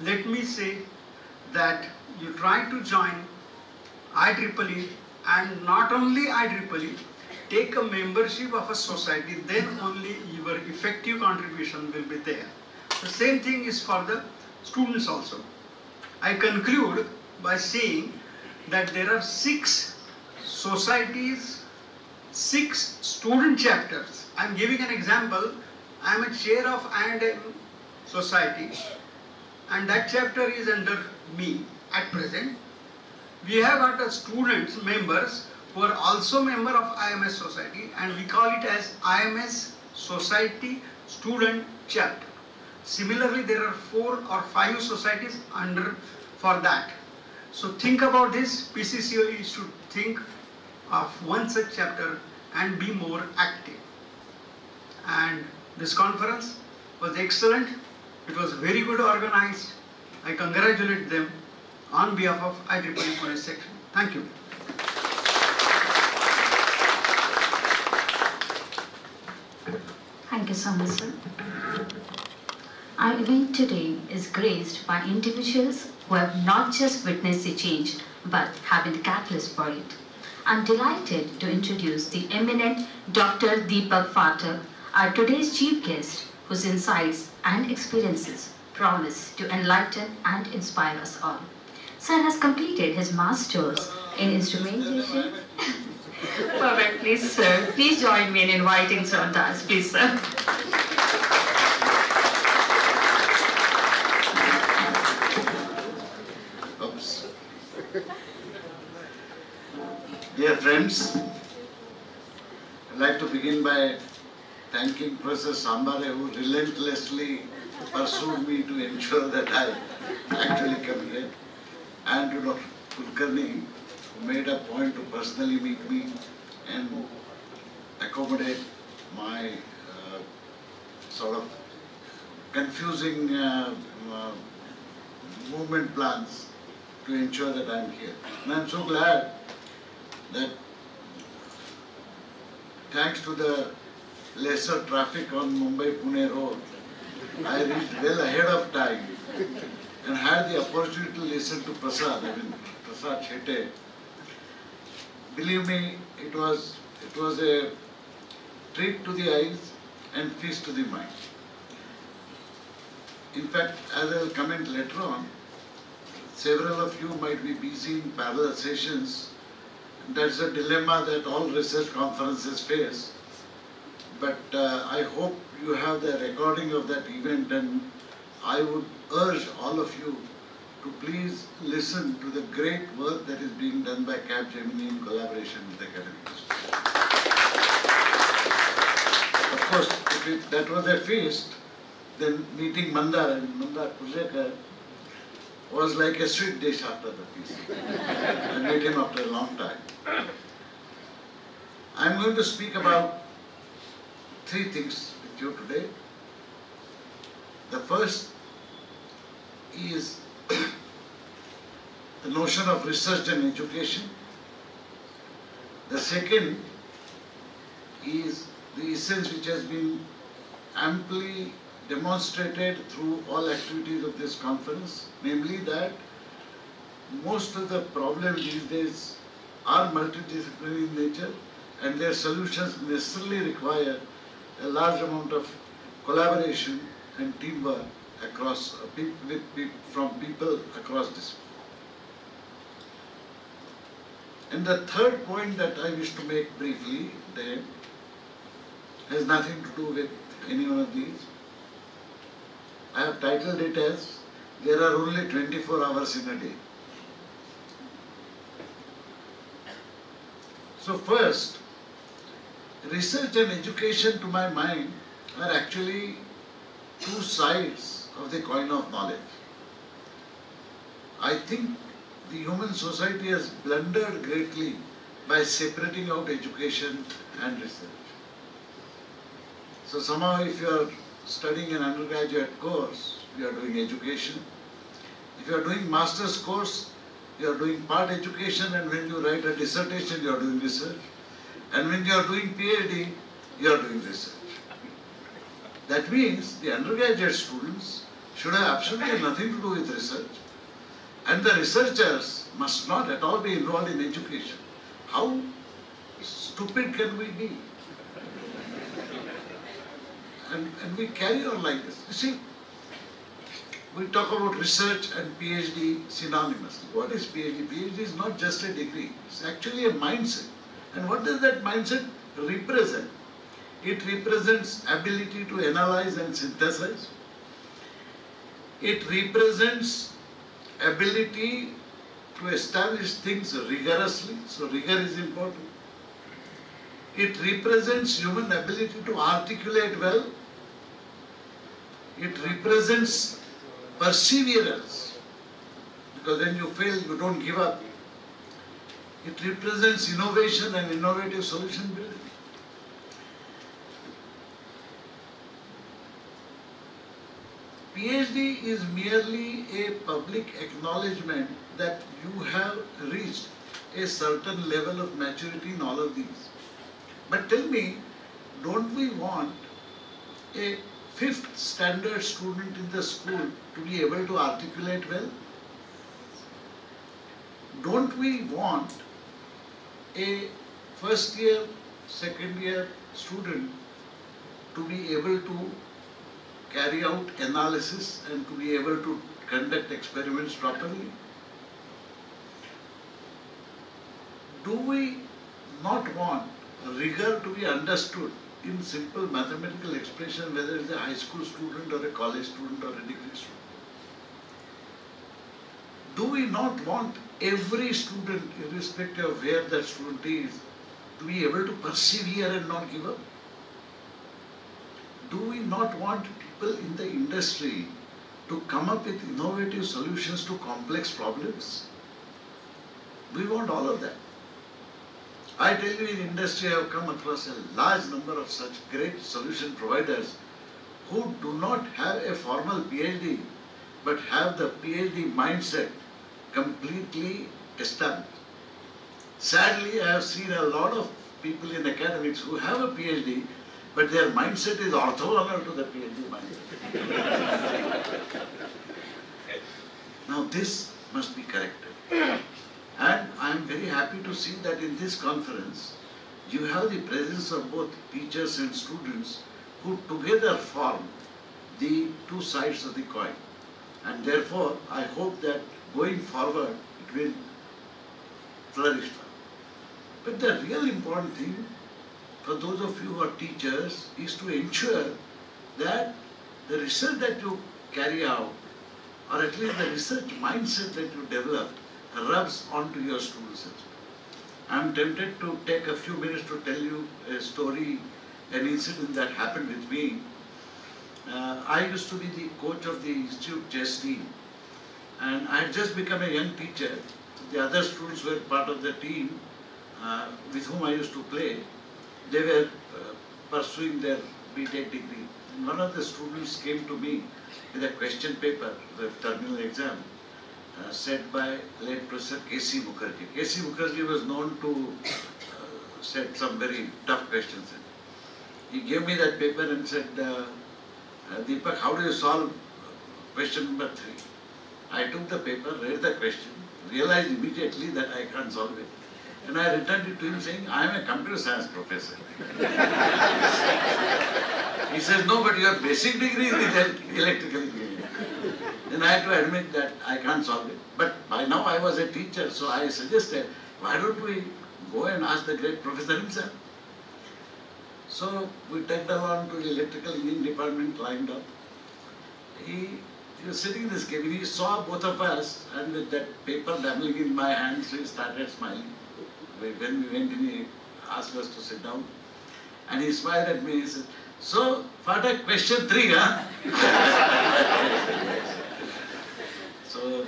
Speaker 10: let me say that you try to join IEEE, and not only IEEE, take a membership of a society, then only your effective contribution will be there. The same thing is for the students also. I conclude by saying that there are 6 societies, 6 student chapters. I am giving an example. I am a chair of I&M society, and that chapter is under me at present. We have got a students, members, who are also member of IMS society, and we call it as IMS Society Student Chapter. Similarly, there are 4 or 5 societies under for that. So think about this. PCCOE should think of one such chapter and be more active. and this conference was excellent. It was very good organized. I congratulate them on behalf of IEEE Pune section. Thank you.
Speaker 11: Thank you so much, sir. Our event today is graced by individuals who have not just witnessed the change, but have been the catalyst for it. I'm delighted to introduce the eminent Dr. Deepak Phatak, our today's chief guest, whose insights and experiences promise to enlighten and inspire us all. Sir has completed his master's in instrumentation. Perfect, please, sir. Please join me in inviting Sir on dais, please, sir.
Speaker 5: Oops. Dear friends, I'd like to begin by thanking Professor Sambare, who relentlessly pursued me to ensure that I actually come here, and to Dr. Kulkarni, who made a point to personally meet me and accommodate my sort of confusing movement plans to ensure that I am here. And I am so glad that thanks to the lesser traffic on Mumbai-Pune road, I reached well ahead of time and had the opportunity to listen to Prasad Chete. Believe me, it was a treat to the eyes and feast to the mind. In fact, as I will comment later on, several of you might be busy in parallel sessions. That's a dilemma that all research conferences face. But I hope you have the recording of that event, and I would urge all of you to please listen to the great work that is being done by Capgemini in collaboration with the academics. Of course, if that was a feast, then meeting Mandar and Mandar Pujekar was like a sweet dish after the feast. I met him after a long time. I am going to speak about three things with you today. The first is the notion of research and education. The second is the essence which has been amply demonstrated through all activities of this conference, namely that most of the problems these days are multidisciplinary in nature, and their solutions necessarily require a large amount of collaboration and teamwork across from people across disciplines. And the third point that I wish to make briefly there has nothing to do with any one of these. I have titled it as "There are only 24 hours in a day." So first, research and education to my mind are actually two sides of the coin of knowledge. I think the human society has blundered greatly by separating out education and research. So somehow if you are studying an undergraduate course, you are doing education. If you are doing master's course, you are doing part education, and when you write a dissertation, you are doing research. And when you are doing PhD, you are doing research. That means the undergraduate students should have absolutely nothing to do with research, and the researchers must not at all be involved in education. How stupid can we be? And we carry on like this. You see, we talk about research and PhD synonymously. What is PhD? PhD is not just a degree. It's actually a mindset. And what does that mindset represent? It represents ability to analyze and synthesize. It represents ability to establish things rigorously. So rigor is important. It represents human ability to articulate well. It represents perseverance, because when you fail, you don't give up. It represents innovation and innovative solution building. PhD is merely a public acknowledgement that you have reached a certain level of maturity in all of these. But tell me, don't we want a 5th standard student in the school to be able to articulate well? Don't we want a first year, second year student to be able to carry out analysis and to be able to conduct experiments properly? Do we not want rigor to be understood in simple mathematical expression, whether it's a high school student or a college student or a degree student? Do we not want every student, irrespective of where that student is, to be able to persevere and not give up? Do we not want people in the industry to come up with innovative solutions to complex problems? We want all of that. I tell you, in industry I have come across a large number of such great solution providers who do not have a formal PhD but have the PhD mindset completely established. Sadly, I have seen a lot of people in academics who have a PhD but their mindset is orthogonal to the PhD mindset. Now this must be corrected. And I am very happy to see that in this conference, you have the presence of both teachers and students who together form the two sides of the coin. And therefore, I hope that going forward, it will flourish. But the real important thing for those of you who are teachers is to ensure that the research that you carry out, or at least the research mindset that you develop, rubs onto your students. I am tempted to take a few minutes to tell you a story, an incident that happened with me. I used to be the coach of the Institute chess team, and I had just become a young teacher. The other students were part of the team with whom I used to play. They were pursuing their BTech degree. And one of the students came to me with a question paper, the terminal exam, set by late Professor K.C. Mukherjee. K.C. Mukherjee was known to set some very tough questions. He gave me that paper and said, Deepak, how do you solve question number 3? I took the paper, read the question, realized immediately that I can't solve it. And I returned it to him saying, I am a computer science professor. He says, no, but your basic degree is in electrical engineering. Then I had to admit that I can't solve it. But by now I was a teacher, so I suggested, why don't we go and ask the great professor himself? So we tagged along to the electrical engineering department, climbed up. He was sitting in this cabin, he saw both of us, and with that paper dabbling in my hands, he started smiling. When we went in, he asked us to sit down. And he smiled at me, he said, so, Fatak, question 3, huh? So,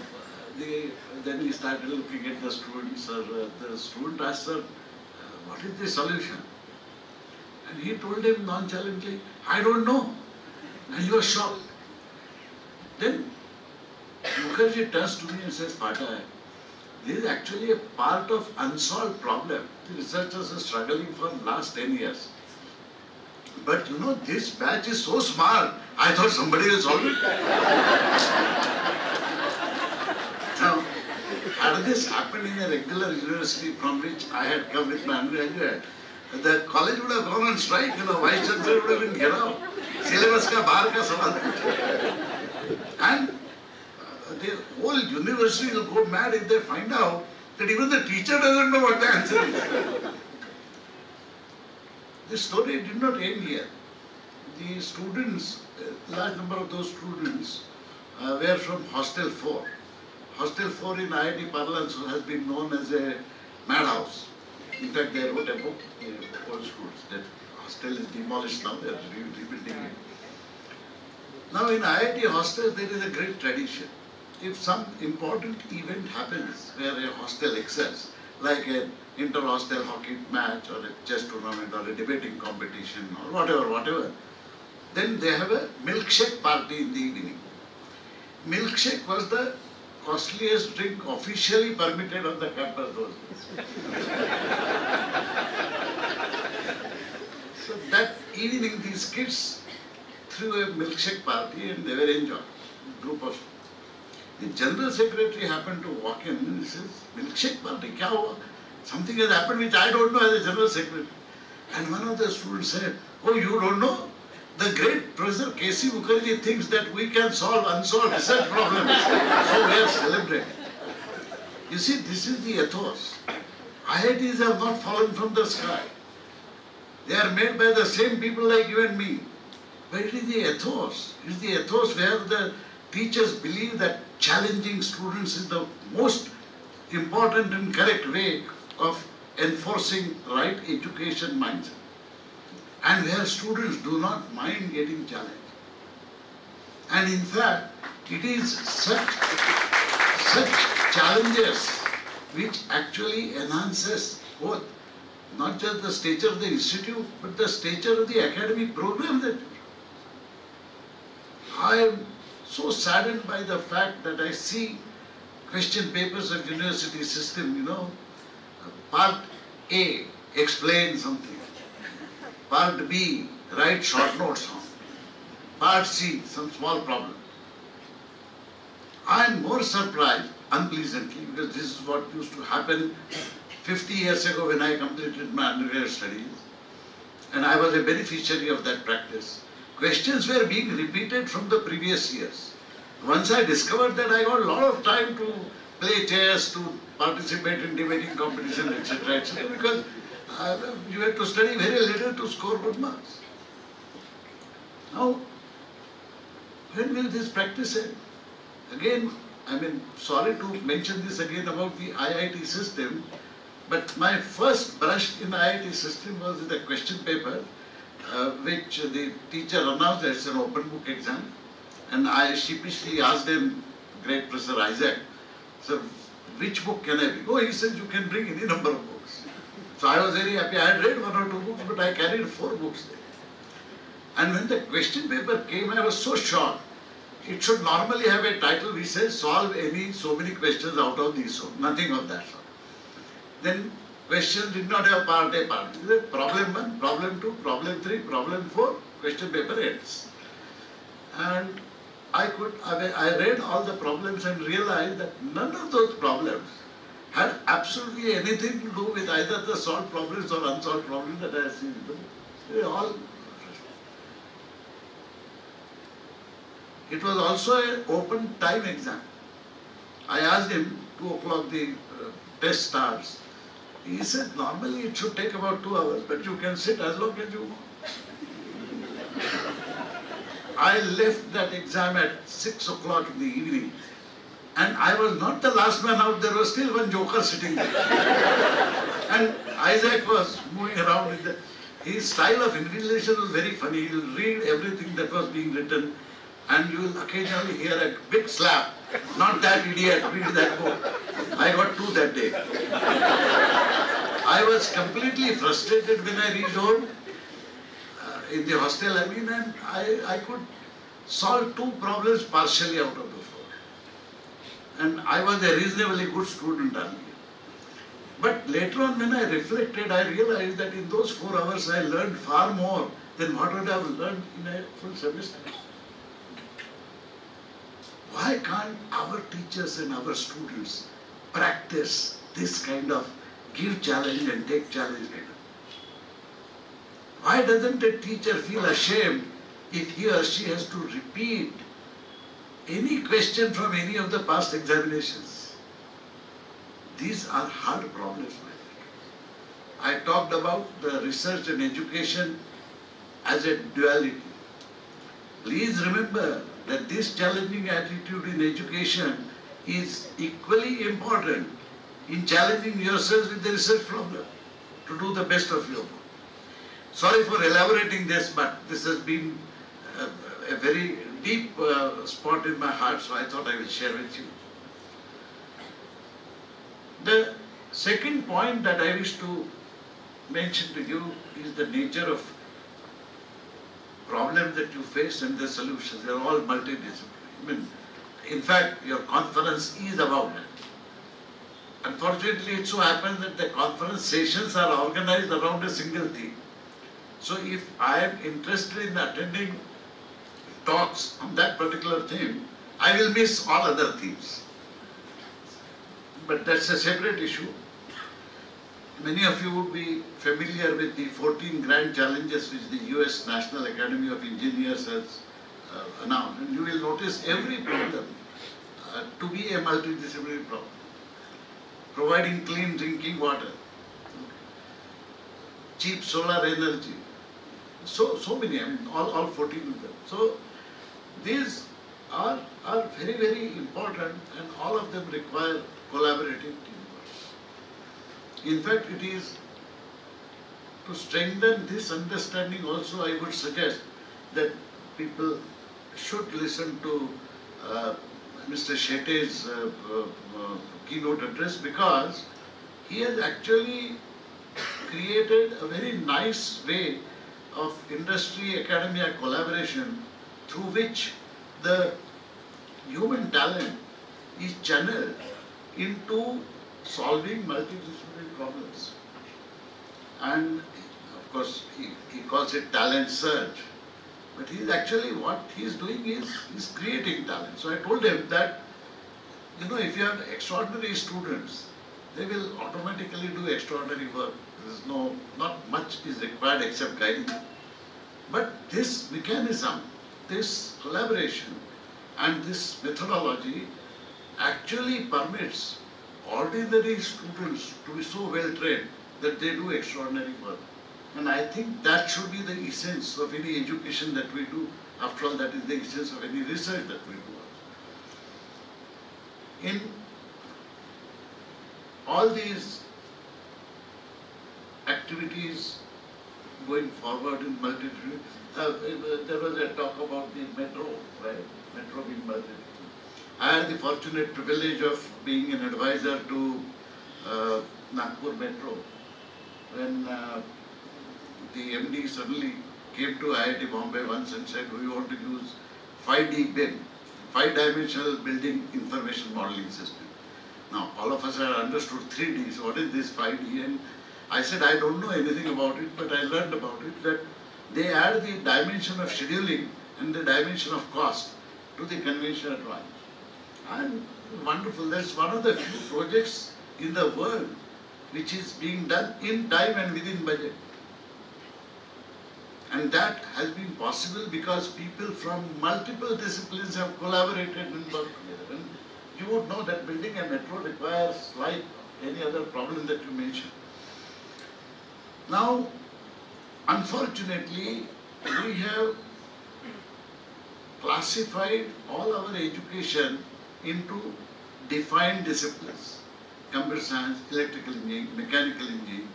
Speaker 5: then we started looking at the students. The student asked, sir, what is the solution? And he told him nonchalantly, I don't know. And he was shocked. Then Mukherjee turns to me and says, Fatak, this is actually a part of unsolved problem. The researchers are struggling for the last 10 years. But you know, this batch is so smart, I thought somebody will solve it. Now, had this happened in a regular university from which I had come with my undergraduate, the college would have gone on strike, vice chancellor would have been get out. Syllabus ka bahar ka sawal. And the whole university will go mad if they find out that even the teacher doesn't know what the answer is. This story did not end here. The students, a large number of those students were from Hostel 4. Hostel 4 in IIT parlance has been known as a madhouse. In fact, they wrote a book, old schools, that hostel is demolished now, they are rebuilding it. Now in IIT hostels there is a great tradition. If some important event happens where a hostel excels, like an inter-hostel hockey match or a chess tournament or a debating competition or whatever, then they have a milkshake party in the evening. milkshake was the costliest drink officially permitted on the campus those days. So that evening these kids threw a milkshake party and they were enjoying. Group of the general secretary happened to walk in and he says, milkshake party, kya hua? Something has happened which I don't know as a general secretary. And one of the students said, oh, you don't know? The great Professor K.C. Mukherjee thinks that we can solve unsolved research problems. So we are celebrating. You see, this is the ethos. IITs have not fallen from the sky. They are made by the same people like you and me. But it is the ethos. It is the ethos where the teachers believe that challenging students is the most important and correct way of enforcing right education mindset. And where students do not mind getting challenged. And in fact, it is such challenges which actually enhances both not just the stature of the institute, but the stature of the academic program that I am so saddened by the fact that I see question papers of university system, you know, part A, explain something. Part B, write short notes on. Part C, some small problem. I am more surprised, unpleasantly, because this is what used to happen 50 years ago when I completed my undergraduate studies, and I was a beneficiary of that practice. Questions were being repeated from the previous years. Once I discovered that, I got a lot of time to play chess, to participate in debating competition, etc., etc., because you had to study very little to score good marks. Now, when will this practice end? Again, I mean, sorry to mention this again about the IIT system, but my first brush in the IIT system was with a question paper, which the teacher announced that it's an open book exam. And I sheepishly asked him, great Professor Isaac, so which book can I bring? Oh, he said, you can bring any number of books. So I was very happy. I had read 1 or 2 books, but I carried 4 books there. And when the question paper came, I was so shocked. It should normally have a title which says, solve any so many questions out of these, so nothing of that sort. Then questions did not have part A, part B. Problem 1, problem 2, problem 3, problem 4, question paper ends. And I read all the problems and realized that none of those problems had absolutely anything to do with either the solved problems or unsolved problems that I have seen in the book. They were all. It was also an open time exam. I asked him, 2 o'clock the test starts. He said, normally it should take about 2 hours, but you can sit as long as you want. I left that exam at 6 o'clock in the evening, and I was not the last man out. There was still one joker sitting there. And Isaac was moving around with the, his style of invigilation was very funny. He will read everything that was being written, and you will occasionally hear a big slap. Not that idiot, read that book. I got 2 that day. I was completely frustrated when I reached home. In the hostel, I mean, and I could solve 2 problems partially out of the 4. And I was a reasonably good student earlier. But later on when I reflected, I realized that in those 4 hours I learned far more than what would I have learned in a full semester. Why can't our teachers and our students practice this kind of give challenge and take challenge later? Why doesn't a teacher feel ashamed if he or she has to repeat any question from any of the past examinations? These are hard problems, my friend. I talked about the research and education as a duality. Please remember that this challenging attitude in education is equally important in challenging yourselves with the research problem to do the best of your work. Sorry for elaborating this, but this has been a very deep spot in my heart, so I thought I will share with you. The second point that I wish to mention to you is the nature of problems that you face and the solutions. They are all multidisciplinary. I mean, In fact, your conference is about that. Unfortunately, it so happens that the conference sessions are organized around a single theme. So if I am interested in attending talks on that particular theme, I will miss all other themes. But that's a separate issue. Many of you would be familiar with the 14 grand challenges which the US National Academy of Engineers has announced. And you will notice every problem to be a multidisciplinary problem. Providing clean drinking water, cheap solar energy, so many, I mean, all 14 of them. So these are very, very important, and all of them require collaborative teamwork. In fact, it is to strengthen this understanding also, I would suggest that people should listen to Mr. Shetty's keynote address, because he has actually created a very nice way of industry-academia collaboration through which the human talent is channeled into solving multidisciplinary problems. And of course, he calls it talent search. But he's actually, what he's doing is he's creating talent. So I told him that, you know, if you have extraordinary students, they will automatically do extraordinary work. Not much is required except guiding. But this mechanism, this collaboration and this methodology actually permits ordinary students to be so well trained that they do extraordinary work. And I think that should be the essence of any education that we do. After all, that is the essence of any research that we do. In all these activities going forward in multidisciplinary, there was a talk about the metro, right? Metro being multidisciplinary. I had the fortunate privilege of being an advisor to Nagpur Metro when the MD suddenly came to IIT Bombay once and said, we want to use 5D BIM, 5-dimensional building information modeling system. Now, all of us had understood 3D, so what is this 5D? And I said, I don't know anything about it, but I learned about it, that they add the dimension of scheduling and the dimension of cost to the conventional drawing. And wonderful, that's one of the few projects in the world which is being done in time and within budget. And that has been possible because people from multiple disciplines have collaborated and worked together. And you would know that building a metro requires, like any other problem that you mentioned. Now, unfortunately, we have classified all our education into defined disciplines: computer science, electrical engineering, mechanical engineering.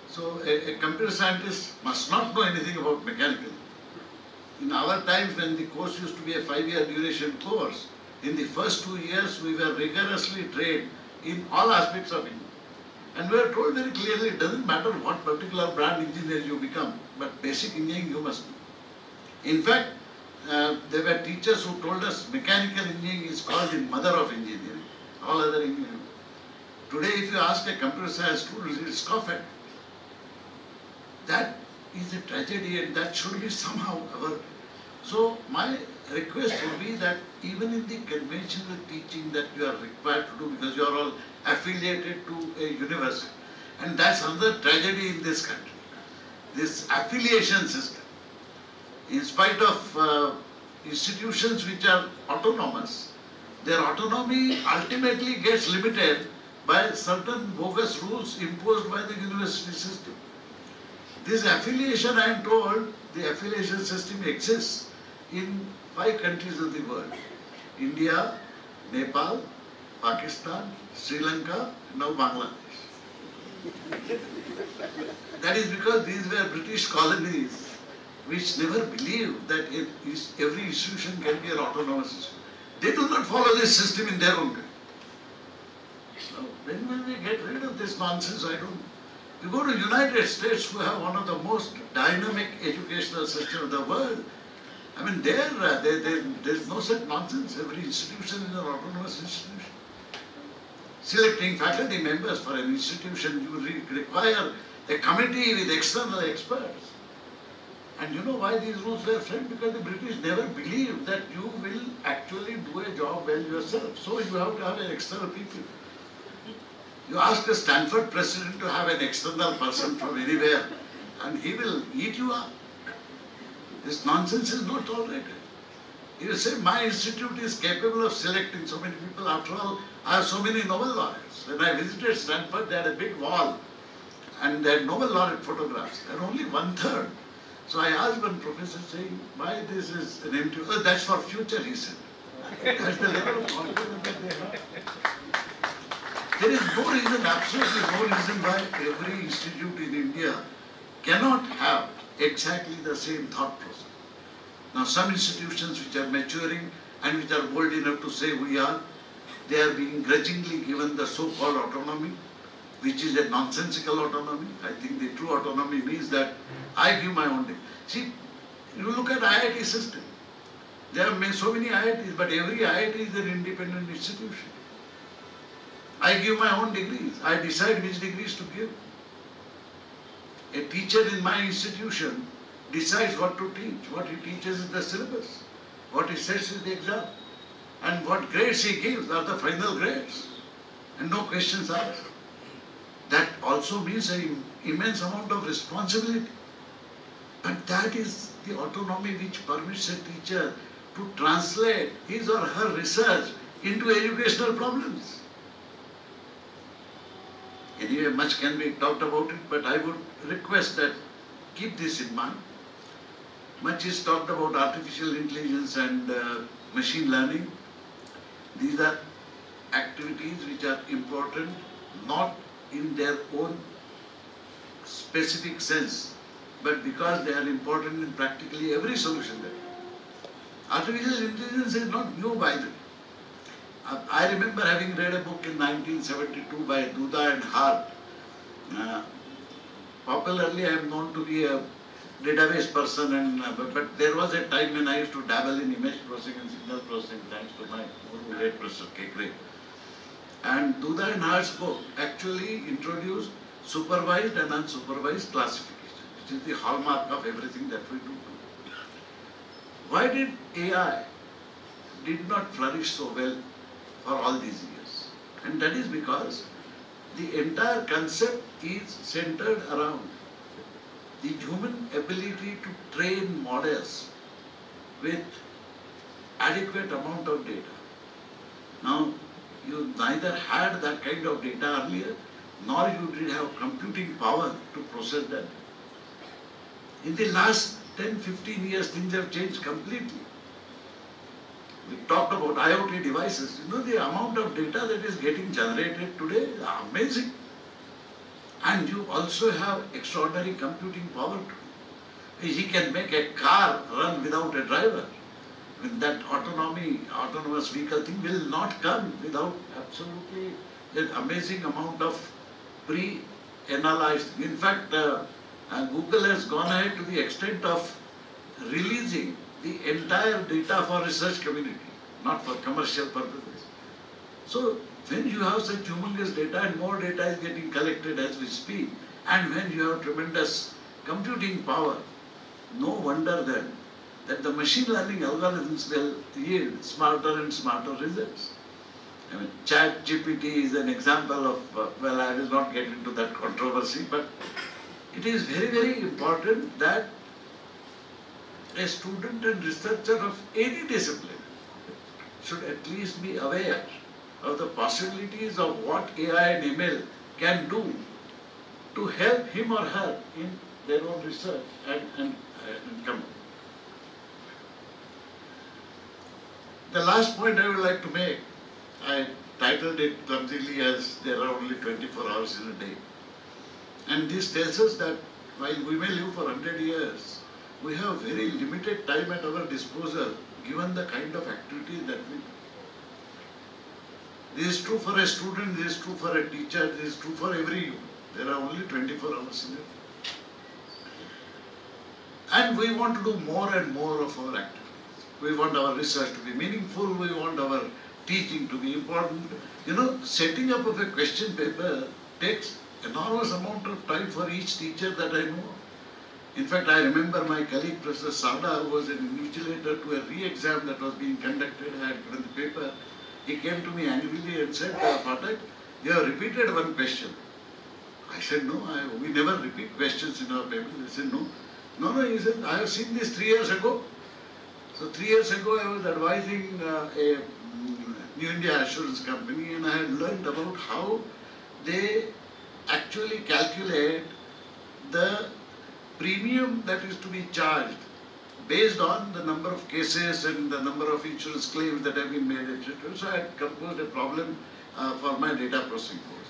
Speaker 5: So a computer scientist must not know anything about mechanical. In our times, when the course used to be a 5-year duration course, in the first 2 years we were rigorously trained in all aspects of engineering. And we were told very clearly, it doesn't matter what particular brand engineer you become, but basic engineering you must know. In fact, there were teachers who told us mechanical engineering is called the mother of engineering, all other engineering. Today, if you ask a computer science student, it is scoff at. That is a tragedy, and that should be somehow our. So my request would be that even in the conventional teaching that you are required to do, because you are all affiliated to a university, and that's another tragedy in this country, this affiliation system. In spite of institutions which are autonomous, their autonomy ultimately gets limited by certain bogus rules imposed by the university system. This affiliation, I am told, the affiliation system exists in 5 countries of the world: India, Nepal, Pakistan, Sri Lanka, and now Bangladesh. That is because these were British colonies which never believed that every institution can be an autonomous system. They do not follow this system in their own country. So when will we get rid of this nonsense? I don't know. You go to United States, who have one of the most dynamic educational systems of the world, I mean, there's no such nonsense. Every institution is an autonomous institution. Selecting faculty members for an institution, you require a committee with external experts. And you know why these rules were framed? Because the British never believed that you will actually do a job well yourself. So you have to have an external people. You ask a Stanford president to have an external person from anywhere, and he will eat you up. This nonsense is not tolerated. He will say, my institute is capable of selecting so many people. After all, I have so many Nobel laureates. When I visited Stanford, they had a big wall, and they had Nobel laureate photographs, and only 1/3. So I asked one professor saying, why this is an empty, oh, that's for future, he said. That's the level of confidence that they have. There is no reason, absolutely no reason why every institute in India cannot have exactly the same thought process. Now some institutions which are maturing and which are bold enough to say we are, they are being grudgingly given the so-called autonomy, which is a nonsensical autonomy. I think the true autonomy means that I give my own. See, you look at IIT system. There are so many IITs, but every IIT is an independent institution. I give my own degrees. I decide which degrees to give. A teacher in my institution decides what to teach. What he teaches is the syllabus. What he sets is the exam. And what grades he gives are the final grades. And no questions asked. That also means an immense amount of responsibility. But that is the autonomy which permits a teacher to translate his or her research into educational problems. Anyway, much can be talked about it, but I would request that keep this in mind. Much is talked about artificial intelligence and machine learning. These are activities which are important, not in their own specific sense, but because they are important in practically every solution that artificial intelligence is not new by the way. I remember having read a book in 1972 by Duda and Hart. Popularly, I am known to be a database person, and but there was a time when I used to dabble in image processing and signal processing, thanks to my late Professor Kekre. And Duda and Hart's book actually introduced supervised and unsupervised classification, which is the hallmark of everything that we do. Why did AI did not flourish so well for all these years? And that is because the entire concept is centered around the human ability to train models with adequate amount of data. Now, you neither had that kind of data earlier, nor you did have computing power to process that. In the last 10-15 years, things have changed completely. We talked about IoT devices. You know, the amount of data that is getting generated today is amazing. And you also have extraordinary computing power too. He can make a car run without a driver. I mean, that autonomous vehicle thing will not come without absolutely an amazing amount of pre-analyzed. In fact, Google has gone ahead to the extent of releasing the entire data for research community, not for commercial purposes. So when you have such humongous data and more data is getting collected as we speak, and when you have tremendous computing power, no wonder then that the machine learning algorithms will yield smarter and smarter results. I mean, ChatGPT is an example of, well, I will not get into that controversy, but it is very, very important that a student and researcher of any discipline should at least be aware of the possibilities of what AI and ML can do to help him or her in their own research and come. The last point I would like to make, I titled it clumsily as there are only 24 hours in a day. And this tells us that while we may live for 100 years, we have very limited time at our disposal given the kind of activities that we do. This is true for a student, this is true for a teacher, this is true for every human. There are only 24 hours in a day. And we want to do more and more of our activities. We want our research to be meaningful. We want our teaching to be important. You know, setting up of a question paper takes enormous amount of time for each teacher that I know. In fact, I remember my colleague Professor Sada, who was an invigilator to a re-exam that was being conducted. I had given the paper. He came to me angrily and said, Pathak, you have repeated one question. I said, no, we never repeat questions in our paper. He said, no. No, he said, I have seen this 3 years ago. So 3 years ago, I was advising a New India Assurance Company, and I had learned about how they actually calculate the premium that is to be charged based on the number of cases and the number of insurance claims that have been made, etc. So I had composed a problem for my data processing course.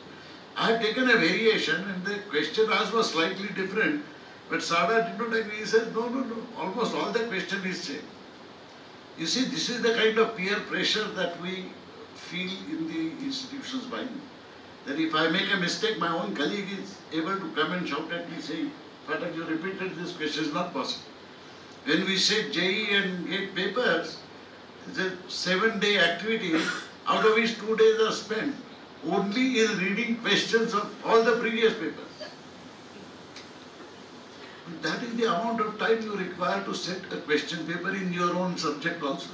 Speaker 5: I had taken a variation, and the question asked was slightly different, but Sada did not agree. He said, no, almost all the question is same. You see, this is the kind of peer pressure that we feel in the institutions by me. That if I make a mistake, my own colleague is able to come and shout at me saying, Pathak, you repeated this question, is not possible. When we said JE and GATE papers, it's a 7-day activity, out of which 2 days are spent only in reading questions of all the previous papers. That is the amount of time you require to set a question paper in your own subject also.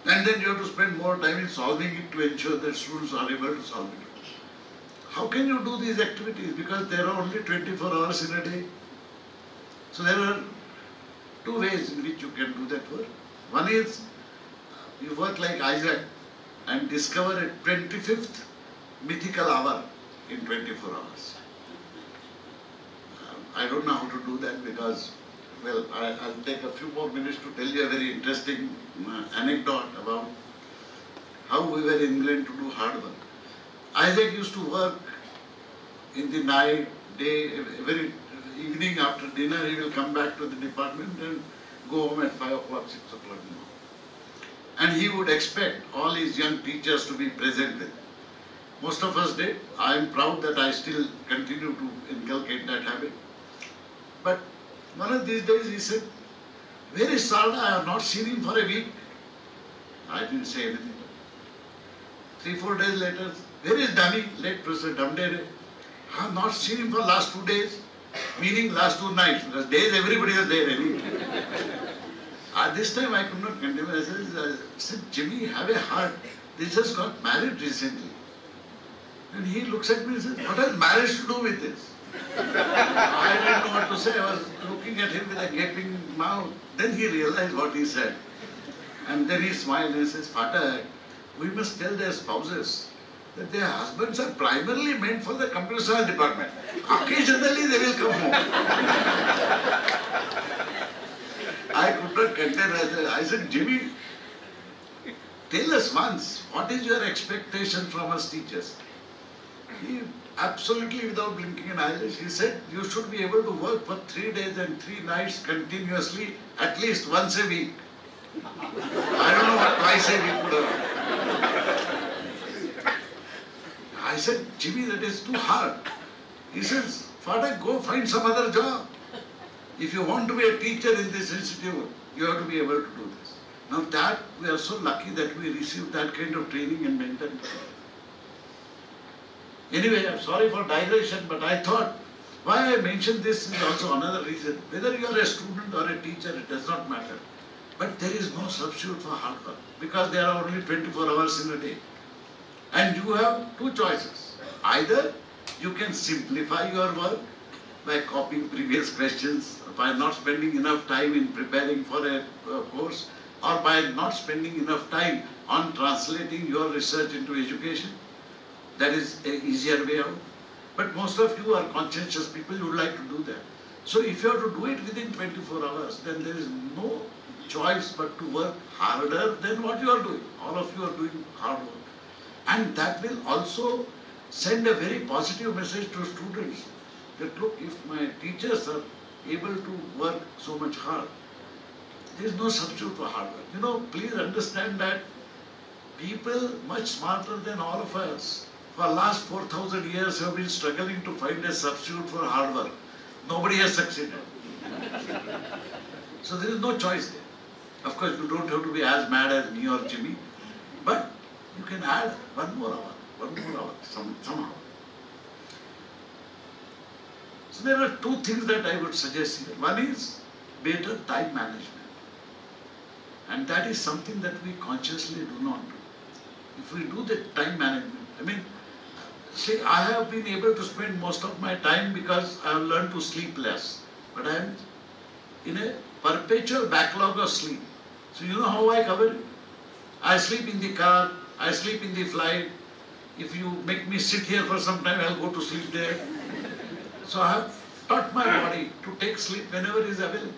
Speaker 5: And then you have to spend more time in solving it to ensure that students are able to solve it. How can you do these activities? Because there are only 24 hours in a day. So there are two ways in which you can do that work. One is you work like Isaac and discover a 25th mythical hour in 24 hours. I don't know how to do that because, well, I'll take a few more minutes to tell you a very interesting anecdote about how we were in England to do hard work. Isaac used to work in the night, day, every evening after dinner he will come back to the department and go home at 5 o'clock, 6 o'clock in the morning. And he would expect all his young teachers to be present with him. Most of us did. I am proud that I still continue to inculcate that habit. But one of these days he said, where is Sada? I have not seen him for a week. I didn't say anything. 3-4 days later, where is Dami? Late Professor Damdere. I have not seen him for last 2 days, meaning last 2 nights, because days everybody was there anyway. This time I could not continue. I said, Jimmy, have a heart. They just got married recently. And he looks at me and says, what has marriage to do with this? I didn't know what to say. I was looking at him with a gaping mouth. Then he realized what he said. And then he smiled and says, Pathak, we must tell their spouses that their husbands are primarily meant for the computer science department. Occasionally they will come home. I could not contain. I said, Jimmy, tell us once, what is your expectation from us teachers? He absolutely without blinking an eyelash, he said, you should be able to work for 3 days and 3 nights continuously, at least once a week. I don't know what twice a week would have. I said, Jimmy, that is too hard. He says, Father, go find some other job. If you want to be a teacher in this institute, you have to be able to do this. Now that, we are so lucky that we received that kind of training and mentoring. Anyway, I'm sorry for digression, but I thought, why I mentioned this is also another reason. Whether you are a student or a teacher, it does not matter. But there is no substitute for hard work, because there are only 24 hours in a day. And you have 2 choices. Either you can simplify your work by copying previous questions, by not spending enough time in preparing for a course, or by not spending enough time on translating your research into education. That is an easier way out. But most of you are conscientious people, you would like to do that. So if you have to do it within 24 hours, then there is no choice but to work harder than what you are doing. All of you are doing hard work. And that will also send a very positive message to students that look, if my teachers are able to work so much hard, there is no substitute for hard work. You know, please understand that people much smarter than all of us for the last 4,000 years have been struggling to find a substitute for hard work. Nobody has succeeded. So there is no choice there. Of course, you don't have to be as mad as me or Jimmy, but you can add one more hour, somehow. So there are two things that I would suggest here. One is better time management. And that is something that we consciously do not do. If we do the time management, I mean, see, I have been able to spend most of my time because I have learned to sleep less. But I am in a perpetual backlog of sleep. So you know how I cover it? I sleep in the car, I sleep in the flight. If you make me sit here for some time, I'll go to sleep there. So I have taught my body to take sleep whenever it is available.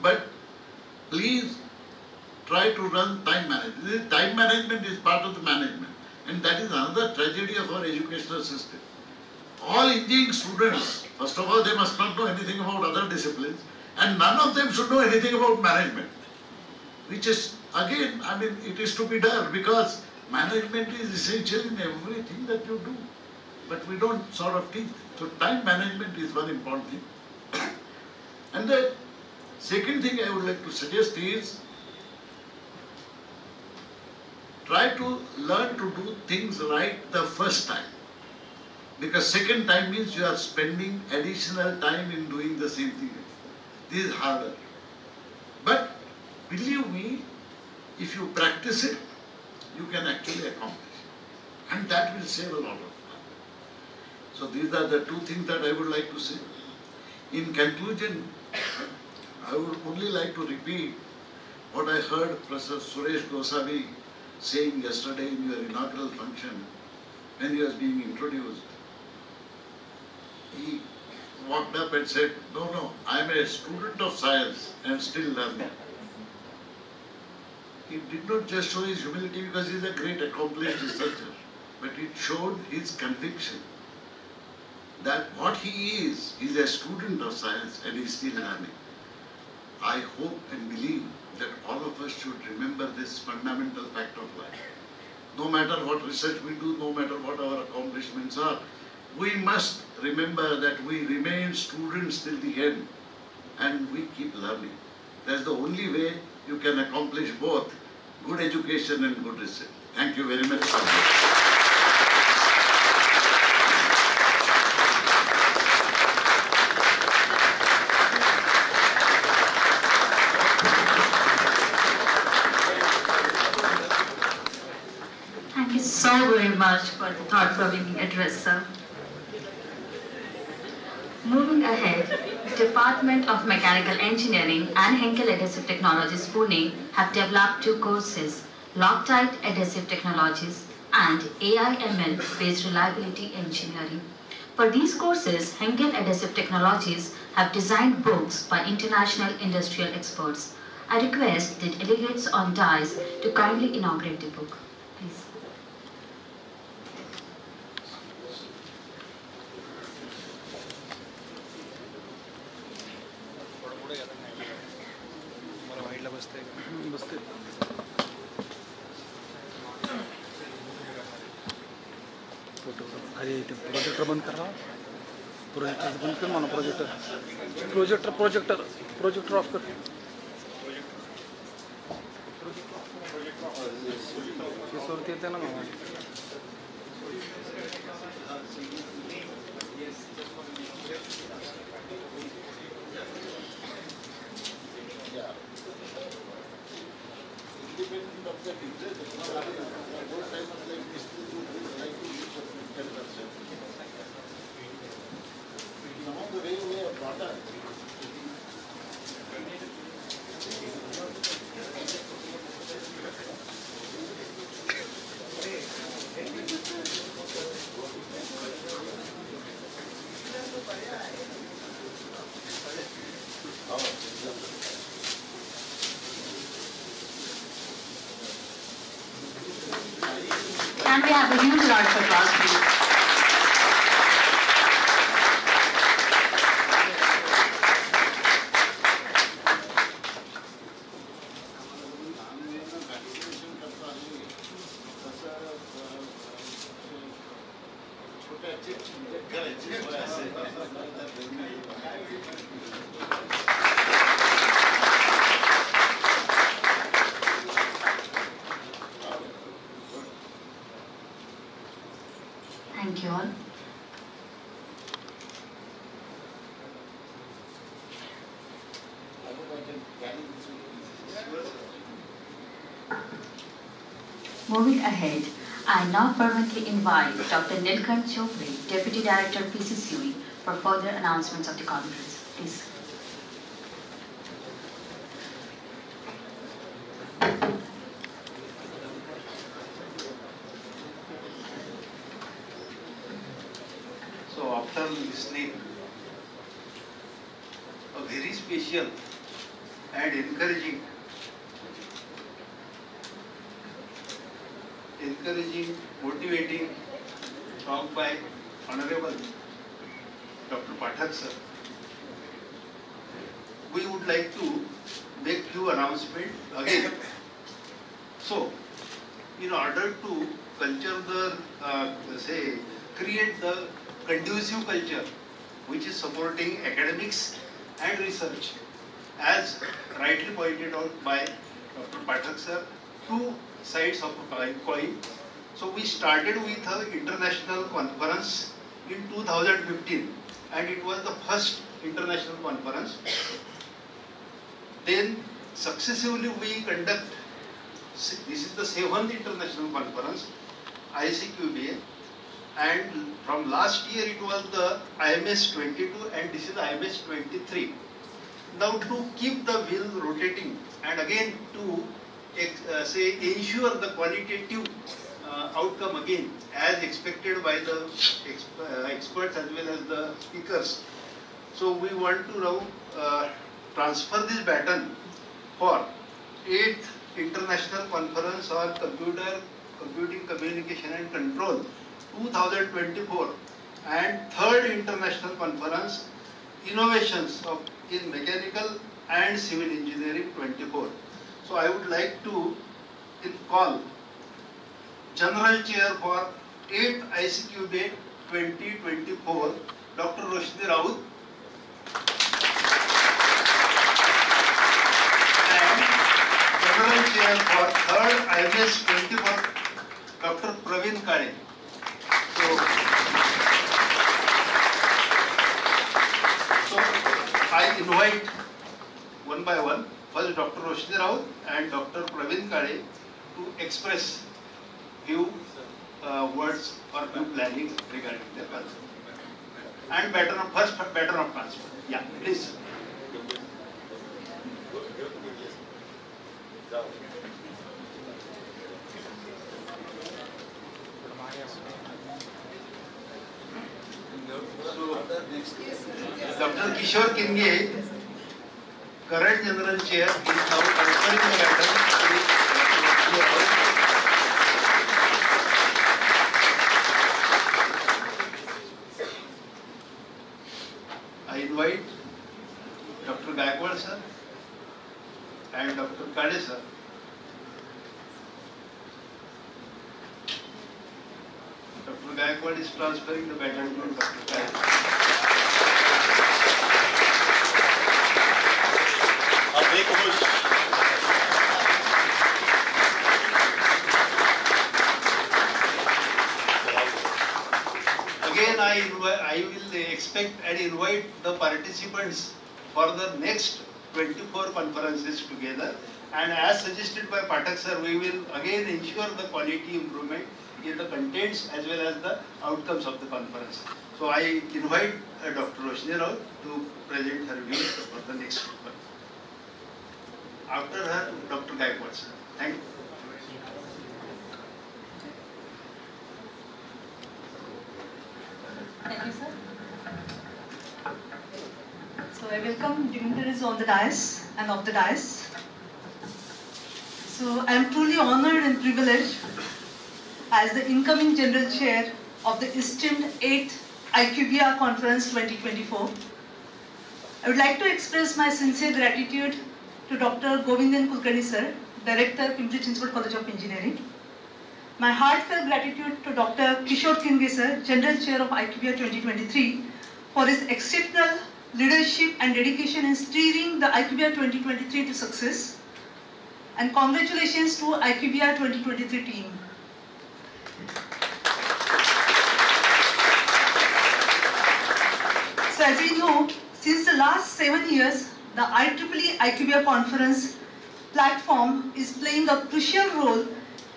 Speaker 5: But please try to run time management. Time management is part of the management. And that is another tragedy of our educational system. All engineering students, first of all, they must not know anything about other disciplines. And none of them should know anything about management. Which is, again, I mean, it is to be done because management is essential in everything that you do. But we don't sort of teach. So time management is one important thing. And the second thing I would like to suggest is try to learn to do things right the first time. Because second time means you are spending additional time in doing the same thing. This is harder. But believe me, if you practice it, you can actually accomplish. And that will save a lot of time. So these are the two things that I would like to say. In conclusion, I would only like to repeat what I heard Professor Suresh Goswami saying yesterday in your inaugural function when he was being introduced. He walked up and said, no, I am a student of science and still learning. He did not just show his humility because he is a great accomplished researcher, but it showed his conviction that what he is a student of science and he is still learning. I hope and believe that all of us should remember this fundamental fact of life. No matter what research we do, no matter what our accomplishments are, we must remember that we remain students till the end and we keep learning. That's the only way you can accomplish both good education and good research. Thank you very much.
Speaker 11: Thank you so very much for the thought-provoking address, sir. Moving ahead, the Department of Mechanical Engineering and Henkel Adhesive Technologies, Pune have developed two courses, Loctite Adhesive Technologies and AI/ML-based Reliability Engineering. For these courses, Henkel Adhesive Technologies have designed books by international industrial experts. I request the delegates on dais to kindly inaugurate the book. Please.
Speaker 12: अरे ते projector बंद कर रहा projector बंद कर मानो projector off कर येते ना मामा
Speaker 11: Can we have a huge round of applause, please? Moving ahead, I now fervently invite Dr. Nilkant Chopre, Deputy Director PCCUE, for further announcements of the conference. Please.
Speaker 13: So after listening a very special and encouraging, motivating talk by Honorable Dr. Pathak sir, we would like to make few announcements again. So, in order to culture the, create the conducive culture which is supporting academics and research, as rightly pointed out by Dr. Pathak sir, two sides of a coin. So we started with an international conference in 2015, and it was the first international conference. Then successively we conduct, this is the 7th international conference, Iccubea, and from last year it was the IMS 22 and this is IMS 23. Now to keep the wheel rotating and again to ensure the qualitative outcome again as expected by the experts as well as the speakers. So we want to now transfer this baton for 8th International Conference on Computing, Communication and Control 2024 and 3rd International Conference Innovations in Mechanical and Civil Engineering 24. So I would like to call General Chair for 8th Iccubea 2024, Dr. Roshni Raut, and General Chair for 3rd IMS 24, Dr. Praveen Kale. So I invite one by one, first Dr. Roshni Raut and Dr. Praveen Kale to express few words or few planning regarding their concept. And first pattern of transfer. Yeah, please. Dr. Kishore Kinge, current General Chair, is now transferring the baton to I invite Dr. Gaikwad sir and Dr. Kade sir. Dr. Gaikwad is transferring the baton to Dr. Kade. Again, I will expect and invite the participants for the next 24 conferences together. And as suggested by Pathak sir, we will again ensure the quality improvement in the contents as well as the outcomes of the conference. So I invite Dr. Roshni Raut to present her views for the next conference. After her, Dr. Gaikwad sir. Thank you.
Speaker 14: Thank you, sir. So I welcome dignitaries on the dais and off the dais. So I am truly honored and privileged as the incoming General Chair of the esteemed 8th Iccubea Conference 2024. I would like to express my sincere gratitude to Dr. Govindan Kulkarni sir, Director, Pimpri Chinchwad College of Engineering. My heartfelt gratitude to Dr. Kishore Kinge sir, General Chair of Iccubea 2023, for his exceptional leadership and dedication in steering the Iccubea 2023 to success. And congratulations to Iccubea 2023 team. So as we know, since the last 7 years, the IEEE Iccubea Conference platform is playing a crucial role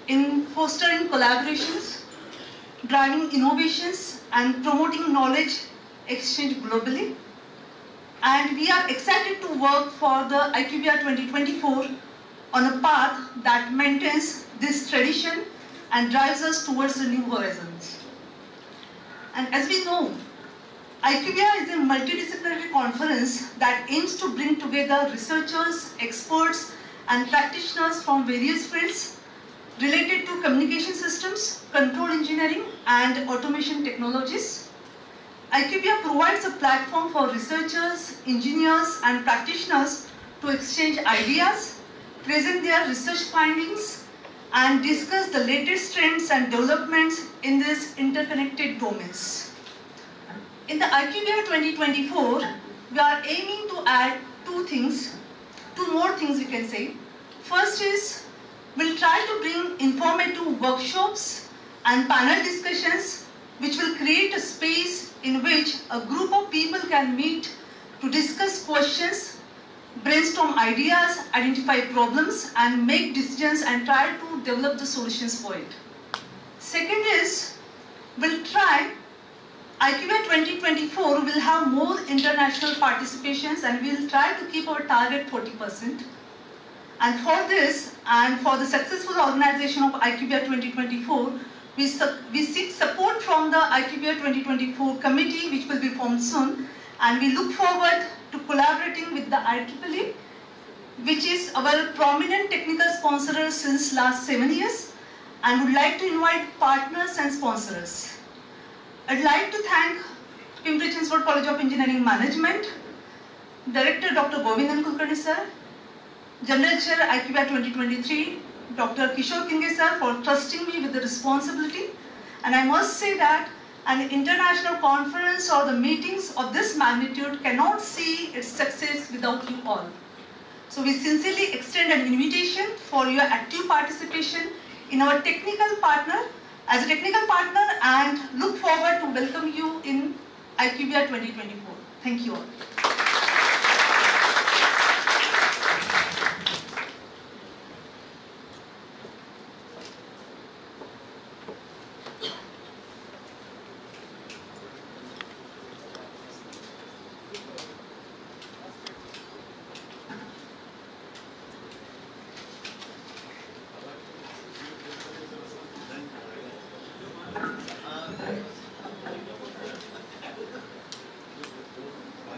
Speaker 14: in fostering collaborations, driving innovations, and promoting knowledge exchange globally. And we are excited to work for the Iccubea 2024 on a path that maintains this tradition and drives us towards the new horizons. And as we know, Iccubea is a multidisciplinary conference that aims to bring together researchers, experts, and practitioners from various fields related to communication systems, control engineering, and automation technologies. Iccubea provides a platform for researchers, engineers, and practitioners to exchange ideas, present their research findings, and discuss the latest trends and developments in these interconnected domains. In the Iccubea 2024, we are aiming to add two more things you can say. First is, we'll try to bring informative workshops and panel discussions which will create a space in which a group of people can meet to discuss questions, brainstorm ideas, identify problems, and make decisions and try to develop the solutions for it. Second is, we'll try, Iccubea 2024 will have more international participations and we'll try to keep our target 40%. And for this, and for the successful organization of Iccubea 2024, we seek support from the Iccubea 2024 committee, which will be formed soon, and we look forward to collaborating with the IEEE, which is our prominent technical sponsor since last 7 years, and would like to invite partners and sponsors. I'd like to thank Pimpri-Chinchwad College of Engineering Management, Director Dr. Govindan Kulkarni sir, General Chair Iccubea 2023, Dr. Kishore Kinge sir, for trusting me with the responsibility. And I must say that an international conference or the meetings of this magnitude cannot see its success without you all. So we sincerely extend an invitation for your active participation in our technical partner, as a technical partner, and look forward to welcome you in Iccubea 2024. Thank you all.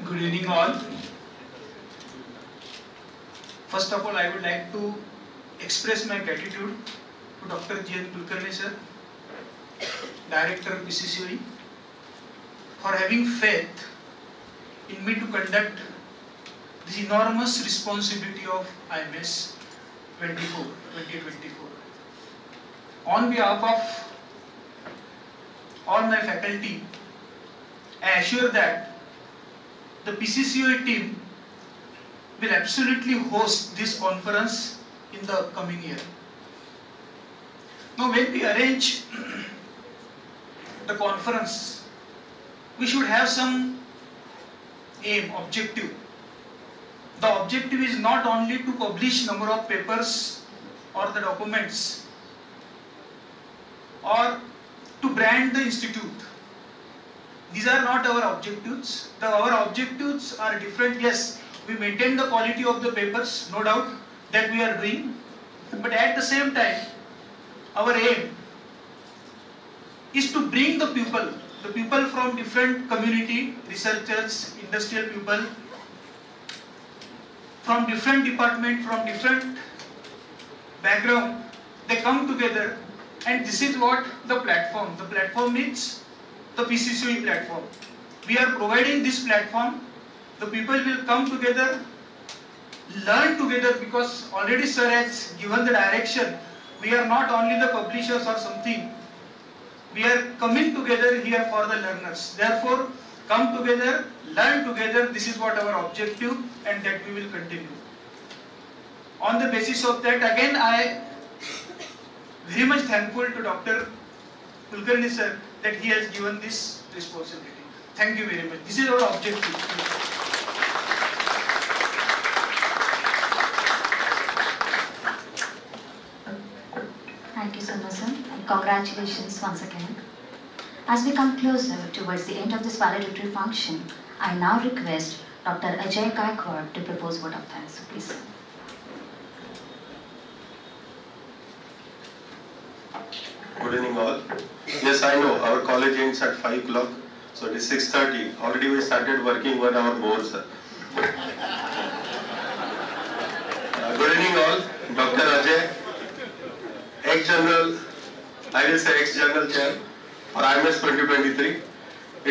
Speaker 15: Good evening all. First of all, I would like to express my gratitude to Dr. G.N. Kulkarni sir, Director PCCOE, for having faith in me to conduct this enormous responsibility of IMS 2024. On behalf of all my faculty, I assure that the PCCOE team will absolutely host this conference in the coming year. Now, when we arrange the conference, we should have some aim, objective. The objective is not only to publish number of papers or the documents or to brand the institute. These are not our objectives. Our objectives are different. Yes, we maintain the quality of the papers, no doubt that we are doing. But at the same time, our aim is to bring the people from different community, researchers, industrial people, from different department, from different background. They come together, and this is what the platform means. The PCCOE platform. We are providing this platform. The people will come together, learn together, because already sir has given the direction. We are not only the publishers or something. We are coming together here for the learners. Therefore, come together, learn together. This is what our objective, and that we will continue. On the basis of that, again I very much thankful to Dr. Kulkarni sir that he has given this responsibility. Thank you very much. This is our objective.
Speaker 11: Thank you, Congratulations once again. As we come closer towards the end of this valedictory function, I now request Dr. Ajay Gaikwad to propose vote of thanks. Please.
Speaker 16: Good evening all. Yes, I know our college ends at 5 o'clock, so it is 6:30. Already we started working 1 hour more, sir. Good evening all. Dr. Ajay, ex-general, I will say ex-general chair for IMS 2023.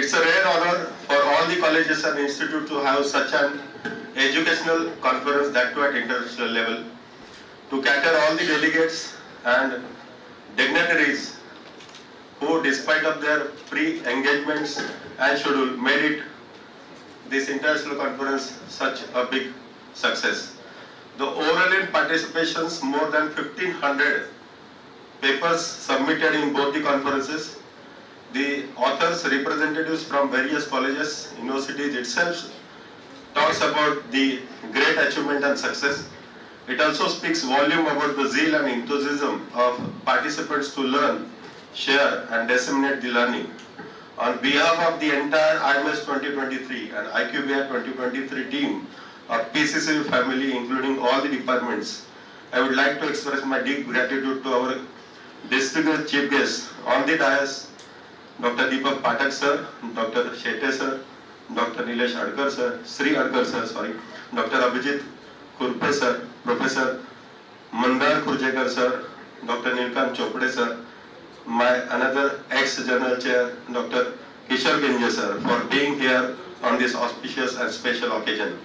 Speaker 16: It's a rare honor for all the colleges and institutes to have such an educational conference, that too at international level, to cater all the delegates and dignitaries who, despite of their pre-engagements and schedule, made it this international conference such a big success. The overall participations, more than 1,500 papers submitted in both the conferences. The authors, representatives from various colleges, universities itself talks about the great achievement and success. It also speaks volume about the zeal and enthusiasm of participants to learn, share and disseminate the learning. On behalf of the entire IMS 2023 and Iccubea 2023 team of PCCU family, including all the departments, I would like to express my deep gratitude to our distinguished chief guests on the dais, Dr. Deepak Pathak sir, Dr. Shetty sir, Dr. Nilesh Adkar sir, Sri Adkar sir, sorry, Dr. Abhijit Kurpe sir, Professor Mandar Kurjekar sir, Dr. Nilkant Chopde sir, my another ex-general chair, Dr. Kishore Genje sir, for being here on this auspicious and special occasion.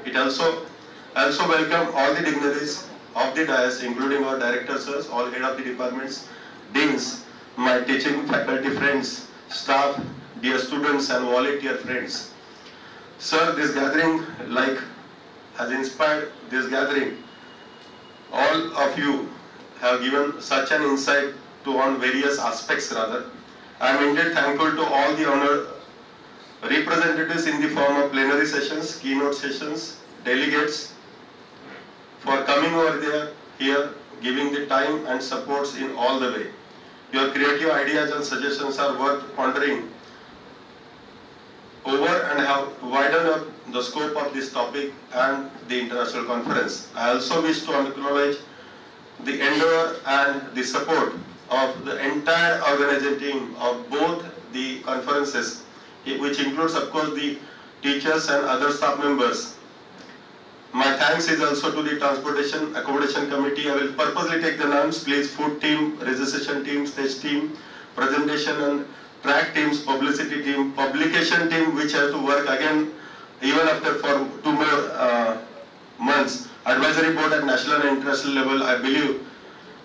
Speaker 16: It also welcome all the dignitaries of the dais, including our directors, sirs, all head of the departments, deans, my teaching faculty friends, staff, dear students and volunteer friends. Sir, this gathering has inspired this gathering. All of you have given such an insight on various aspects rather. I am indeed thankful to all the honored representatives in the form of plenary sessions, keynote sessions, delegates for coming over here, giving the time and supports in all the way. Your creative ideas and suggestions are worth pondering over and have widened up the scope of this topic and the international conference. I also wish to acknowledge the endeavor and the support of the entire organizing team of both the conferences, which includes of course the teachers and other staff members. My thanks is also to the Transportation Accommodation Committee. I will purposely take the names, please. Food team, registration team, stage team, presentation and track teams, publicity team, publication team, which has to work again even after for 2 more months. Advisory board at national and international level, I believe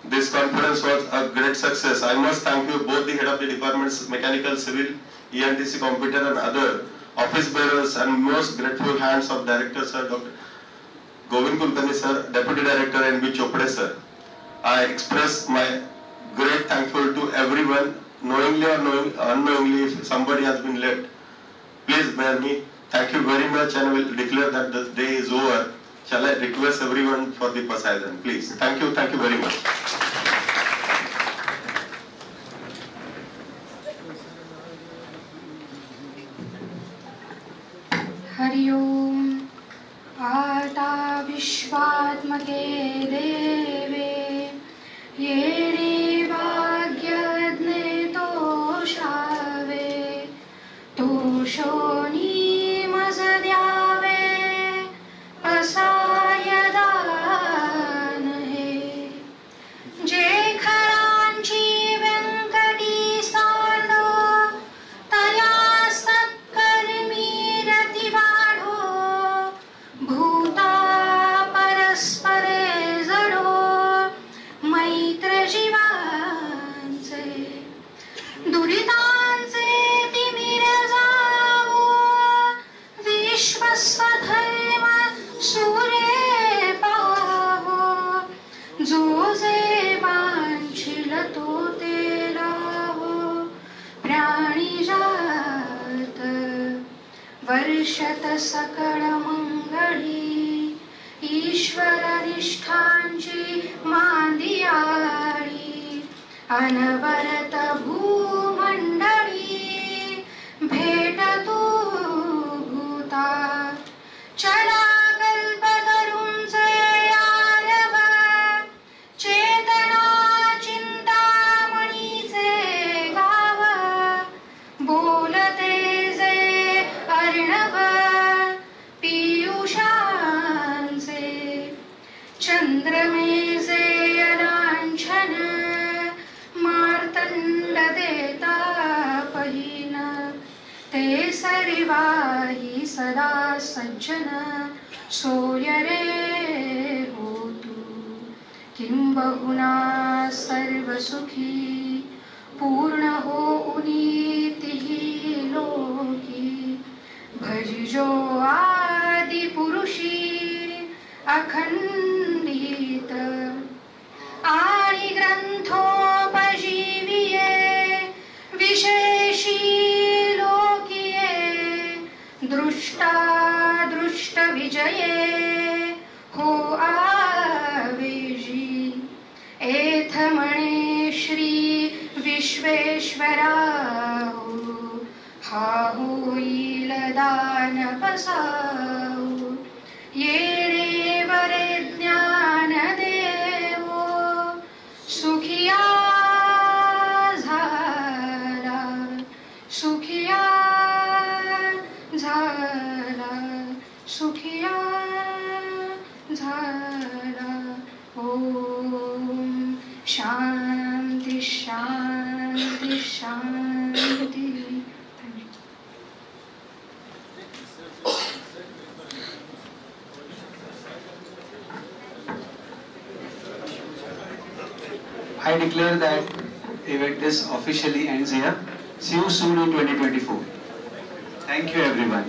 Speaker 16: this conference was a great success. I must thank you both the head of the departments, mechanical, civil, ENTC, computer and other office bearers, and most grateful hands of director sir, Dr. Govind Kulkarni sir, Deputy Director NB Chopde sir. I express my great thankful to everyone, knowingly or unknowingly, if somebody has been left. Please bear me. Thank you very much, and I will declare that the day is over. Shall I request everyone for the Poseidon, please? Thank you very much.
Speaker 17: Hari Om Ata Vishwatmake Deve Yeri Bhagyadne Toshave Toshoni Mazadyave Pasayadan He Je Kharanchi Venkati Sando Taya Satkarmi Rativadho Bhuta Paraspare Zado Maitra Jivanse Duritanse Timirajavo Vishwaswadharma Sure Paho Jose Vanchilato Telaho Pranijat Varshat Sakala Mangali Ishvara Nishtanchi Mandiyari अनवरत भूमंडळी भेटतो भूता चला कल्पतरुंचे आरव चेतना चिंतामणीचे गाव बोलते जे अर्णव पीयूषांचे चंद्रमेचे अलांछन मार्तंड देता पहिन ते सरिवाही सदा सज्जन सोय रे होतु किंबहुना सर्व सुखी पूर्ण हो उनीतिही लोकी भजिजो आदि पुरुषी अखंडित आणि ग्रंथोपजीविये विशेषी लोकिये दृष्टा दृष्ट विजये हो आवेजी एथ म्हणे श्री विश्वेश्वराहो हा होईल दान पसाऊ येणे वरे ज्ञान देवो सुखिया झाला सुखिया झाला सुखिया झाला ओम शांती शांती शांती.
Speaker 2: I declare that event is officially ends here. See you soon in 2024. Thank you everyone.